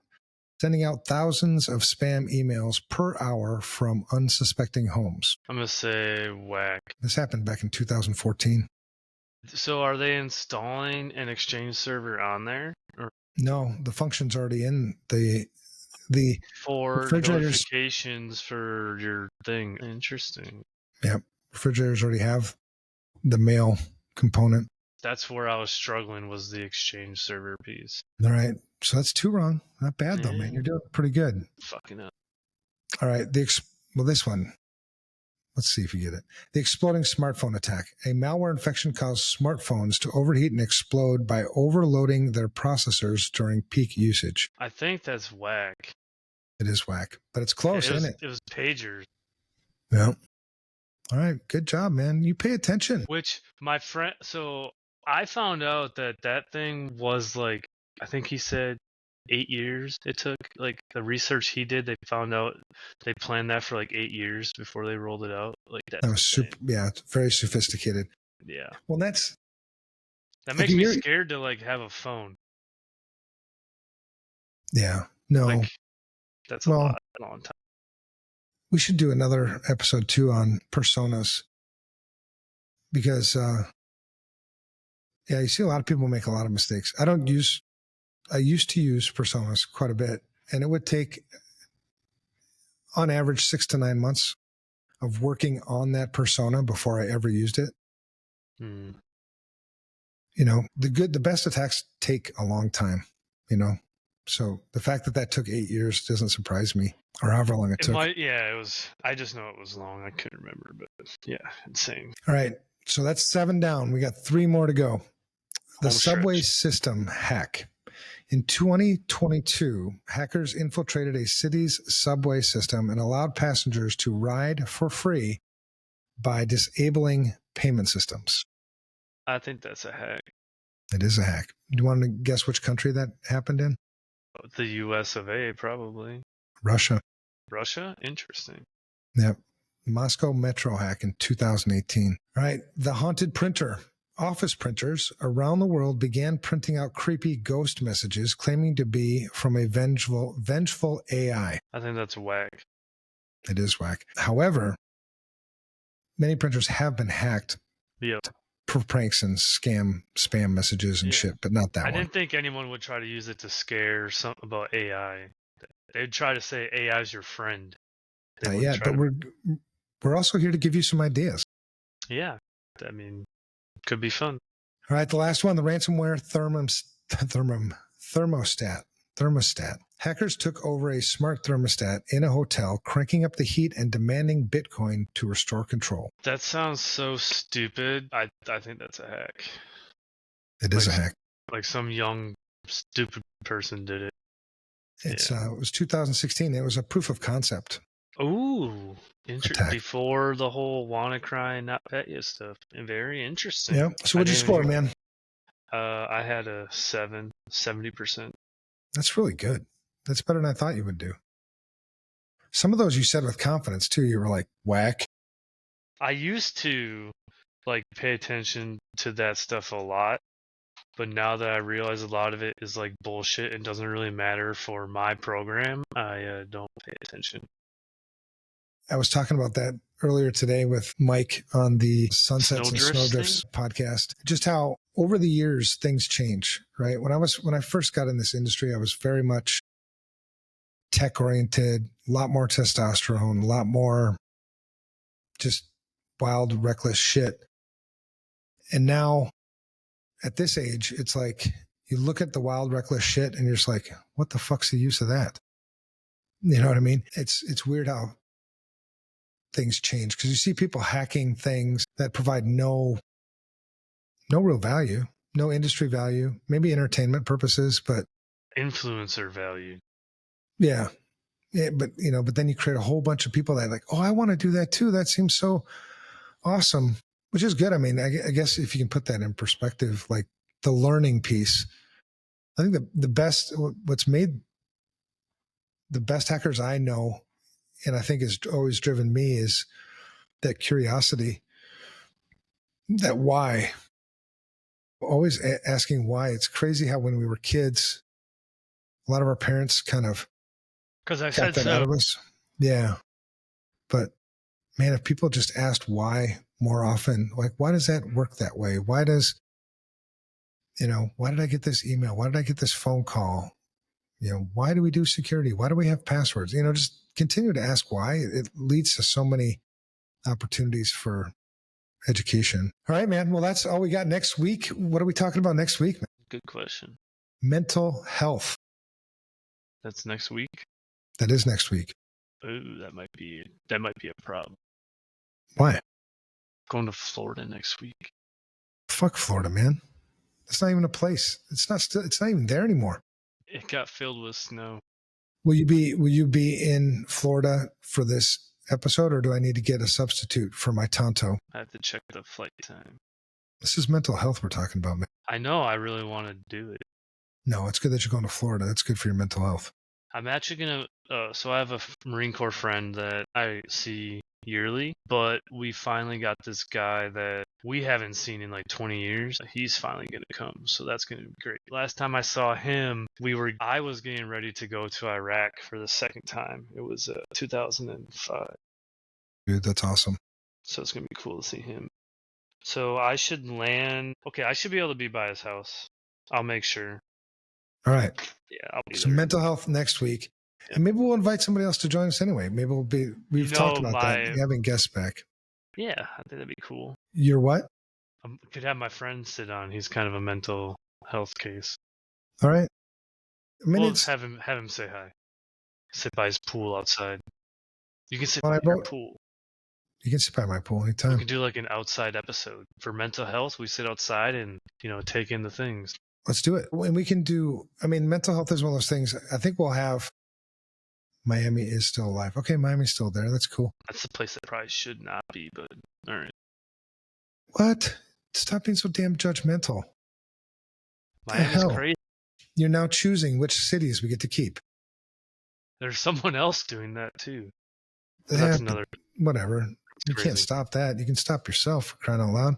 sending out thousands of spam emails per hour from unsuspecting homes. I'm going to say whack. This happened back in 2014. So are they installing an Exchange server on there? Or? No, the function's already in the for refrigerators. Notifications for your thing. Interesting. Yep. Refrigerators already have the mail component. That's where I was struggling, was the Exchange server piece. All right. So that's 2 wrong. Not bad though, man. You're doing pretty good. Fucking up. All right. This one. Let's see if you get it. The exploding smartphone attack. A malware infection caused smartphones to overheat and explode by overloading their processors during peak usage. I think that's whack. It is whack, but it's close, isn't it? It was pagers. Yeah. All right. Good job, man. You pay attention. Which my friend, so I found out that thing was like, I think he said 8 years it took. Like the research he did, they found out they planned that for like 8 years before they rolled it out. Like that was super. Yeah, it's very sophisticated. Yeah. Well, that makes me scared to like have a phone. Yeah. No. Like, that's a long time. We should do another episode too on personas, because you see a lot of people make a lot of mistakes. I used to use personas quite a bit, and it would take on average 6 to 9 months of working on that persona before I ever used it. You know, the best attacks take a long time, you know. So the fact that took 8 years doesn't surprise me, or however long it took. It was. I just know it was long. I couldn't remember, but yeah, insane. All right, so that's 7 down. We got 3 more to go. The subway system hack. In 2022, hackers infiltrated a city's subway system and allowed passengers to ride for free by disabling payment systems. I think that's a hack. It is a hack. Do you want to guess which country that happened in? The US of A, probably. Russia. Russia? Interesting. Yep. Moscow Metro hack in 2018. All right. The haunted printer. Office printers around the world began printing out creepy ghost messages claiming to be from a vengeful AI. I think that's whack. It is whack. However, many printers have been hacked for pranks and spam messages and shit, but not that one. I didn't think anyone would try to use it to scare something about AI. They'd try to say AI is your friend. Yeah, but we're also here to give you some ideas. Yeah. I mean, could be fun. All right, the last one, the ransomware thermostat. Hackers took over a smart thermostat in a hotel, cranking up the heat and demanding Bitcoin to restore control. That sounds so stupid. I think that's a hack. It is a hack. Like some young stupid person did it. It was 2016. It was a proof of concept. Ooh, Attack. before the whole WannaCry and not pet you stuff. Very interesting. Yeah. So what'd you score, man? I had a 70%. That's really good. That's better than I thought you would do. Some of those you said with confidence too. You were like, whack. I used to like pay attention to that stuff a lot, but now that I realize a lot of it is like bullshit and doesn't really matter for my program, I don't pay attention. I was talking about that earlier today with Mike on the Sunsets and Snowdrifts podcast. Just how over the years things change, right? When I first got in this industry, I was very much tech oriented, a lot more testosterone, a lot more just wild, reckless shit. And now at this age, it's like you look at the wild, reckless shit and you're just like, what the fuck's the use of that? You know what I mean? It's weird how things change because you see people hacking things that provide no real value, no industry value, maybe entertainment purposes, but influencer value. Yeah. But then you create a whole bunch of people that are like, oh, I want to do that too. That seems so awesome, which is good. I mean, I guess if you can put that in perspective, like the learning piece, I think what's made the best hackers I know, and I think has always driven me, is that curiosity, that why, always asking why. It's crazy how when we were kids, a lot of our parents kind of because I got said that so. out of us. Yeah. But man, if people just asked why more often, like, why does that work that way? Why did I get this email? Why did I get this phone call? Why do we do security? Why do we have passwords? Just continue to ask why. It leads to so many opportunities for education. All right, man. Well, that's all we got next week. What are we talking about next week, man? Good question. Mental health. That's next week? That is next week. Ooh, that might be a problem. Why? Going to Florida next week. Fuck Florida, man. It's not even a place. It's not even there anymore. It got filled with snow. Will you be in Florida for this episode, or do I need to get a substitute for my Tonto? I have to check the flight time. This is mental health we're talking about, man. I know. I really want to do it. No, it's good that you're going to Florida. That's good for your mental health. I'm actually going to... so I have a Marine Corps friend that I see yearly, but we finally got this guy that we haven't seen in like 20 years. He's finally going to come, so that's going to be great. Last time I saw him, I was getting ready to go to Iraq for the second time. It was 2005. Dude, that's awesome. So it's going to be cool to see him. So I should land... Okay, I should be able to be by his house. I'll make sure. All right. Yeah, I'll be so there. Mental health next week. And maybe we'll invite somebody else to join us anyway. Maybe we've talked about that, having guests back. Yeah, I think that'd be cool. You're what? I could have my friend sit on. He's kind of a mental health case. All right. I mean, We'll have him say hi. Sit by his pool outside. You can sit by your pool. You can sit by my pool anytime. We can do like an outside episode. For mental health, we sit outside and, take in the things. Let's do it. And we can do, mental health is one of those things. I think we'll have Miami is still alive. Okay, Miami's still there. That's cool. That's the place that probably should not be, but all right. What? Stop being so damn judgmental. Miami's crazy. You're now choosing which cities we get to keep. There's someone else doing that too. That's another. Whatever. You can't stop that. You can stop yourself, for crying out loud.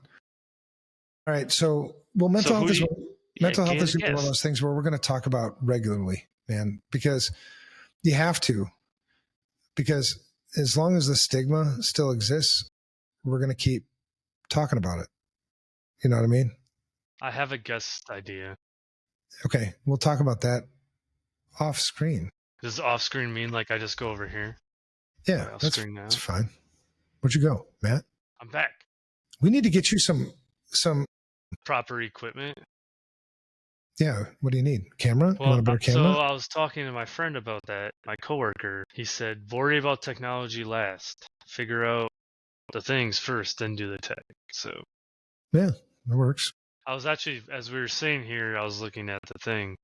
All right. So, mental health is one of those things where we're going to talk about regularly, man, because you have to. Because as long as the stigma still exists, we're going to keep talking about it. You know what I mean? I have a guest idea. Okay. We'll talk about that off screen. Does off screen mean like I just go over here? Yeah, that's fine. Where'd you go, Matt? I'm back. We need to get you some proper equipment. Yeah. What do you need? Camera? You want a better camera? So I was talking to my friend about that, my coworker. He said, worry about technology last. Figure out the things first, then do the tech. So yeah, that works. I was actually, as we were saying here, I was looking at the thing.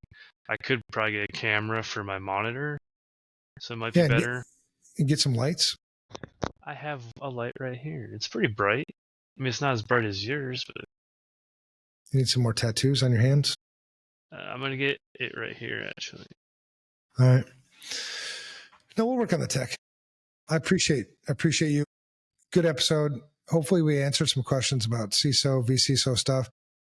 I could probably get a camera for my monitor, so it might be Yeah, better. and get some lights. I have a light right here. It's pretty bright. I mean, it's not as bright as yours, but You need some more tattoos on your hands. I'm gonna get it right here, actually. All right. No, we'll work on the tech. I appreciate you. Good episode. Hopefully we answered some questions about CISO, vCISO stuff.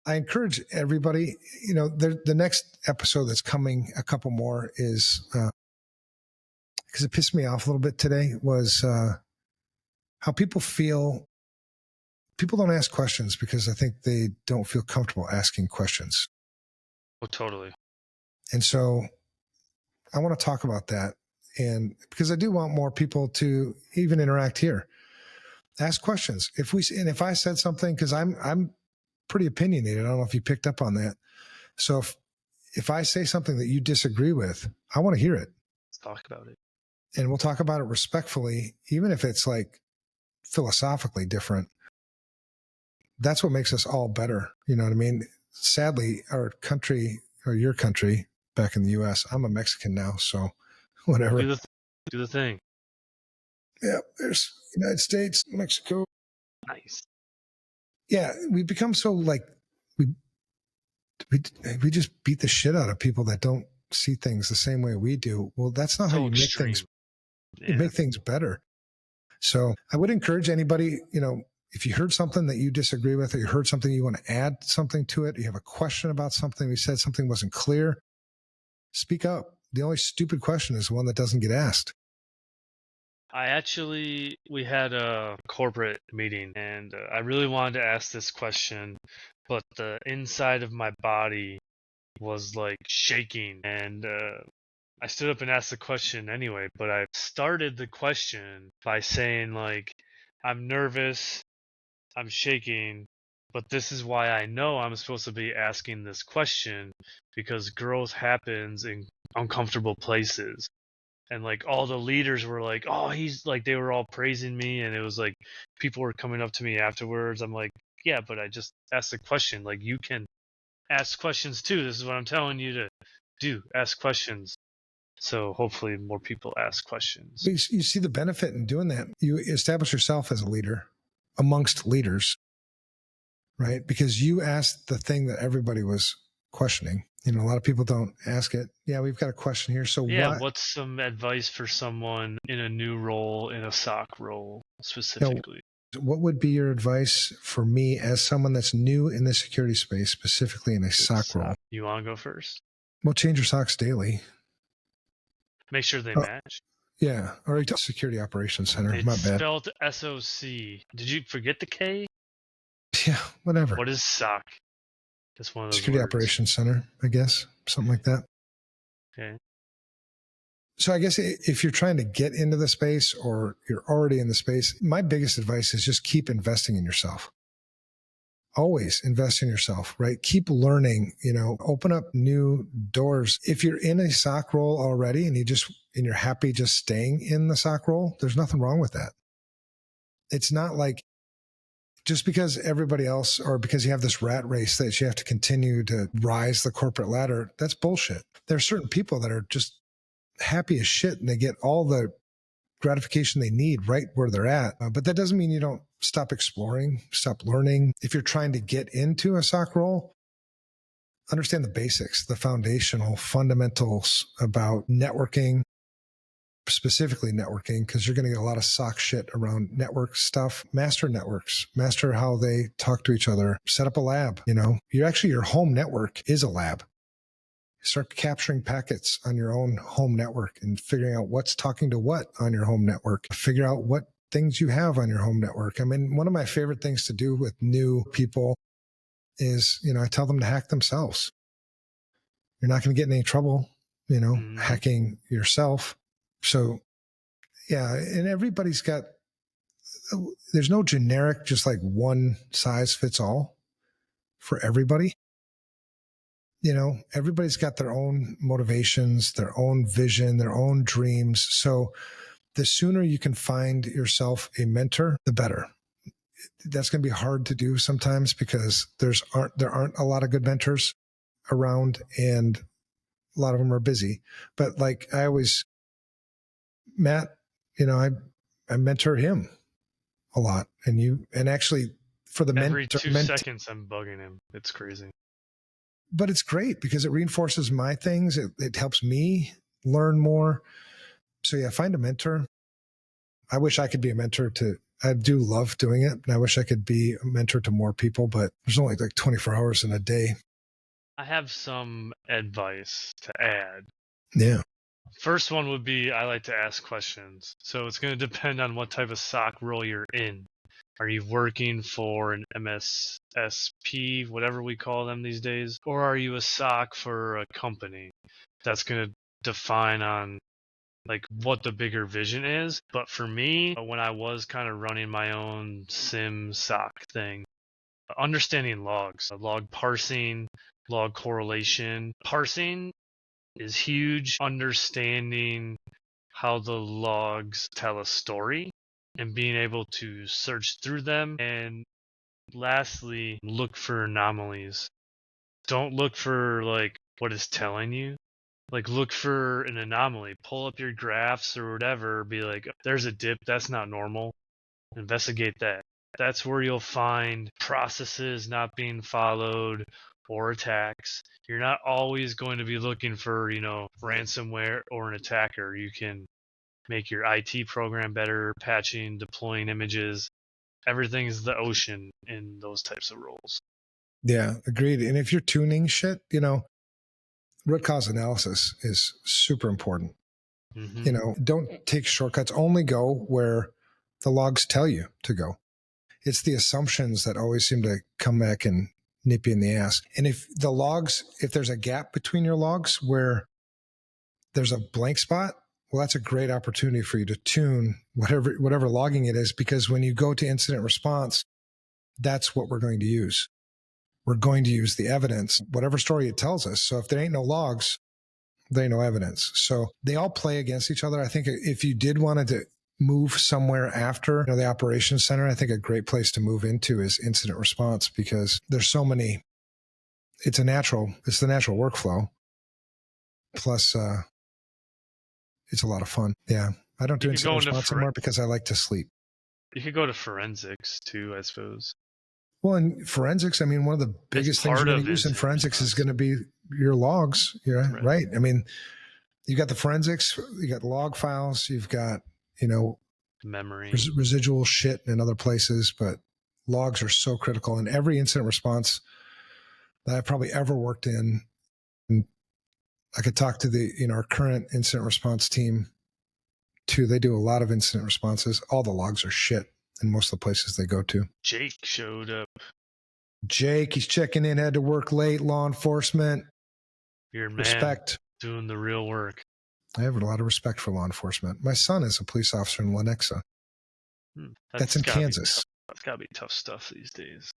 I encourage everybody, the next episode that's coming, a couple more, is because it pissed me off a little bit today, was how people feel. People don't ask questions because I think they don't feel comfortable asking questions. Oh, totally. And so I want to talk about that. And because I do want more people to even interact here, ask questions. If I said something, because I'm pretty opinionated, I don't know if you picked up on that. So if I say something that you disagree with, I want to hear it. Let's talk about it. And we'll talk about it respectfully, even if it's like philosophically different. That's what makes us all better. You know what I mean? Sadly, our country, or your country back in the US, I'm a Mexican now, so whatever. Do the thing. Yeah, there's United States, Mexico. Nice. Yeah, we become so like we just beat the shit out of people that don't see things the same way we do. Well, that's not So how you extreme. make things. You make things better. So I would encourage anybody, if you heard something that you disagree with, or you heard something you want to add something to it, you have a question about something, we said something wasn't clear, speak up. The only stupid question is the one that doesn't get asked. We had a corporate meeting, and I really wanted to ask this question, but the inside of my body was like shaking, and I stood up and asked the question anyway, but I started the question by saying, like, I'm nervous, I'm shaking, but this is why I know I'm supposed to be asking this question, because growth happens in uncomfortable places. And like all the leaders were like, oh, he's like, they were all praising me, and it was like people were coming up to me afterwards. I'm like, yeah, but I just asked a question. Like, you can ask questions too. This is what I'm telling you to do. Ask questions. So hopefully more people ask questions. You see the benefit in doing that. You establish yourself as a leader amongst leaders, right? Because you asked the thing that everybody was questioning. A lot of people don't ask it. Yeah, we've got a question here. So yeah, what's some advice for someone in a new role, in a SOC role specifically? What would be your advice for me as someone that's new in the security space, specifically in a SOC role? You want to go first? Well, change your SOCs daily. Make sure they match. Yeah, or Security Operations Center. It's My bad. spelled SOC. Did you forget the K? Yeah, whatever. What is SOC? Just one of those Security words. Operations Center, I guess, something like that. Okay. So I guess if you're trying to get into the space or you're already in the space, my biggest advice is just keep investing in yourself. Always invest in yourself, right? Keep learning, open up new doors. If you're in a SOC role already and you're happy just staying in the SOC role, there's nothing wrong with that. It's not like just because everybody else, or because you have this rat race that you have to continue to rise the corporate ladder, that's bullshit. There are certain people that are just happy as shit and they get all the gratification they need right where they're at. But that doesn't mean you don't stop exploring, stop learning. If you're trying to get into a SOC role, understand the basics, the foundational fundamentals about networking, specifically networking, because you're going to get a lot of SOC shit around network stuff. Master networks, master how they talk to each other, set up a lab. Your home network is a lab. Start capturing packets on your own home network and figuring out what's talking to what on your home network. Figure out what things you have on your home network. I mean, one of my favorite things to do with new people is, I tell them to hack themselves. You're not going to get in any trouble, hacking yourself. So, yeah, and there's no generic, just like one size fits all for everybody. Everybody's got their own motivations, their own vision, their own dreams. So the sooner you can find yourself a mentor, the better. that's going to be hard to do sometimes because there aren't a lot of good mentors around, and a lot of them are busy. But like Matt, I mentor him a lot, and actually for the every 2 seconds I'm bugging him. It's crazy. But it's great because it reinforces my things. It helps me learn more. So yeah, find a mentor. I wish I could be a mentor I do love doing it, and I wish I could be a mentor to more people, but there's only like 24 hours in a day. I have some advice to add. Yeah. First one would be I like to ask questions. So it's going to depend on what type of SOC role you're in. Are you working for an MSSP, whatever we call them these days? Or are you a SOC for a company? That's going to define on like what the bigger vision is. But for me, when I was kind of running my own SIM SOC thing, understanding logs, log parsing, log correlation. Parsing is huge. Understanding how the logs tell a story and being able to search through them. And lastly, look for anomalies. Don't look for like what it's telling you. Like look for an anomaly. Pull up your graphs or whatever. Be like, there's a dip. That's not normal. Investigate that. That's where you'll find processes not being followed or attacks. You're not always going to be looking for, ransomware or an attacker. You can make your IT program better, patching, deploying images. Everything's the ocean in those types of roles. Yeah, agreed. And if you're tuning shit, root cause analysis is super important. Mm-hmm. Don't take shortcuts. Only go where the logs tell you to go. It's the assumptions that always seem to come back and nip you in the ass. And if there's a gap between your logs where there's a blank spot, well, that's a great opportunity for you to tune whatever logging it is, because when you go to incident response, that's what we're going to use. We're going to use the evidence, whatever story it tells us. So if there ain't no logs, there ain't no evidence. So they all play against each other. I think if you did want to move somewhere after the operations center, I think a great place to move into is incident response, because there's so many. It's the natural workflow. Plus, it's a lot of fun. Yeah, I don't do incident response anymore because I like to sleep. You could go to forensics too, I suppose. Well, in forensics, I mean, one of the biggest things you're going to use in forensics is going to be your logs. Right. I mean, you got the forensics, you got log files, you've got, memory, residual shit in other places, but logs are so critical in every incident response that I've probably ever worked in. And I could talk to our current incident response team too. They do a lot of incident responses. All the logs are shit in most of the places they go to. Jake showed up. Jake, he's checking in, had to work late, law enforcement. Your man, respect. Doing the real work. I have a lot of respect for law enforcement. My son is a police officer in Lenexa. That's in Kansas. That's got to be tough stuff these days.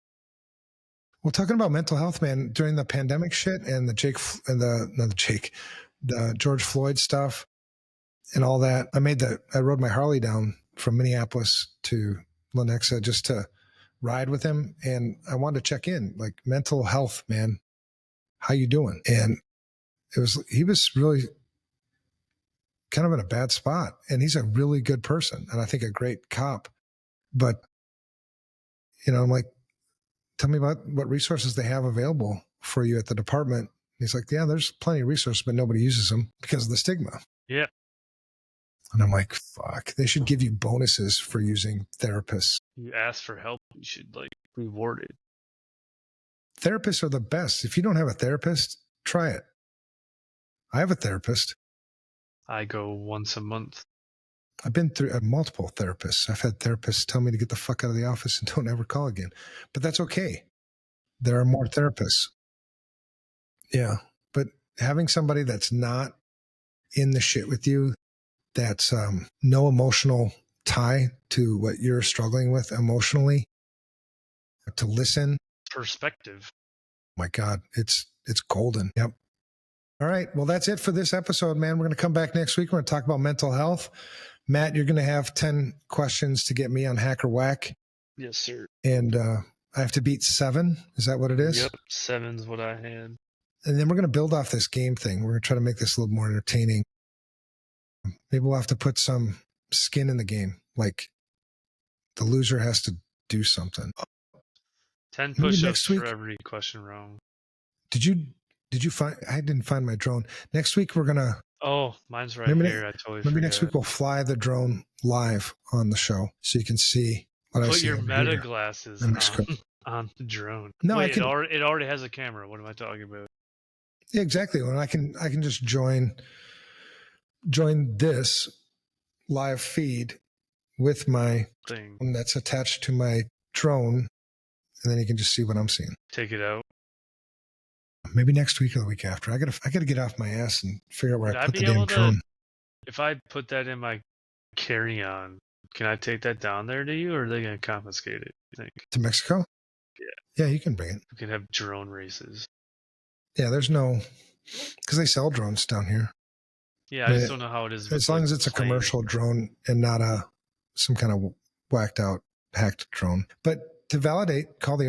Well, talking about mental health, man, during the pandemic shit and the George Floyd stuff and all that, I rode my Harley down from Minneapolis to Lenexa just to ride with him. And I wanted to check in, like, mental health, man, how you doing? And he was really kind of in a bad spot, and he's a really good person. And I think a great cop, but I'm like, tell me about what resources they have available for you at the department. And he's like, yeah, there's plenty of resources, but nobody uses them because of the stigma. Yeah. And I'm like, fuck, they should give you bonuses for using therapists. You ask for help, you should reward it. Therapists are the best. If you don't have a therapist, try it. I have a therapist. I go once a month. I've been through multiple therapists. I've had therapists tell me to get the fuck out of the office and don't ever call again. But that's okay. There are more therapists. Yeah. But having somebody that's not in the shit with you, that's no emotional tie to what you're struggling with emotionally, to listen. Perspective. My God, it's golden. Yep. All right. Well, that's it for this episode, man. We're going to come back next week. We're going to talk about mental health. Matt, you're going to have 10 questions to get me on Hacker Whack. Yes, sir. And I have to beat 7. Is that what it is? Yep, 7's what I had. And then we're going to build off this game thing. We're going to try to make this a little more entertaining. Maybe we'll have to put some skin in the game. Like the loser has to do something. 10 Maybe push-ups next week. for every question wrong. Did you find? I didn't find my drone. Next week we're gonna. Oh, mine's right Maybe here. I totally maybe forgot. next week we'll fly the drone live on the show so you can see what I Put see your over meta here. glasses in Mexico. on the drone. No, Wait, I can. it already has a camera. What am I talking about? Yeah, exactly. When I can just join this live feed with my Thing. that's attached to my drone, and then you can just see what I'm seeing. Take it out. Maybe next week or the week after. I gotta get off my ass and figure out where Would I I put the be damn able drone. to, if I put that in my carry-on, can I take that down there to you, or are they going to confiscate it, you think? To Mexico? Yeah. Yeah, you can bring it. We can have drone races. Yeah, there's no, because they sell drones down here. Yeah, I just don't know how it is. As long as it's a commercial drone and not some kind of whacked out hacked drone. But to validate, call the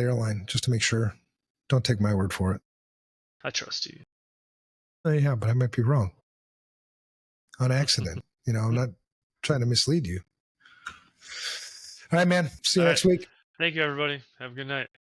airline just to make sure. Don't take my word for it. I trust you. Yeah, but I might be wrong on accident. I'm not trying to mislead you. All right, man. See you next week. Thank you, everybody. Have a good night.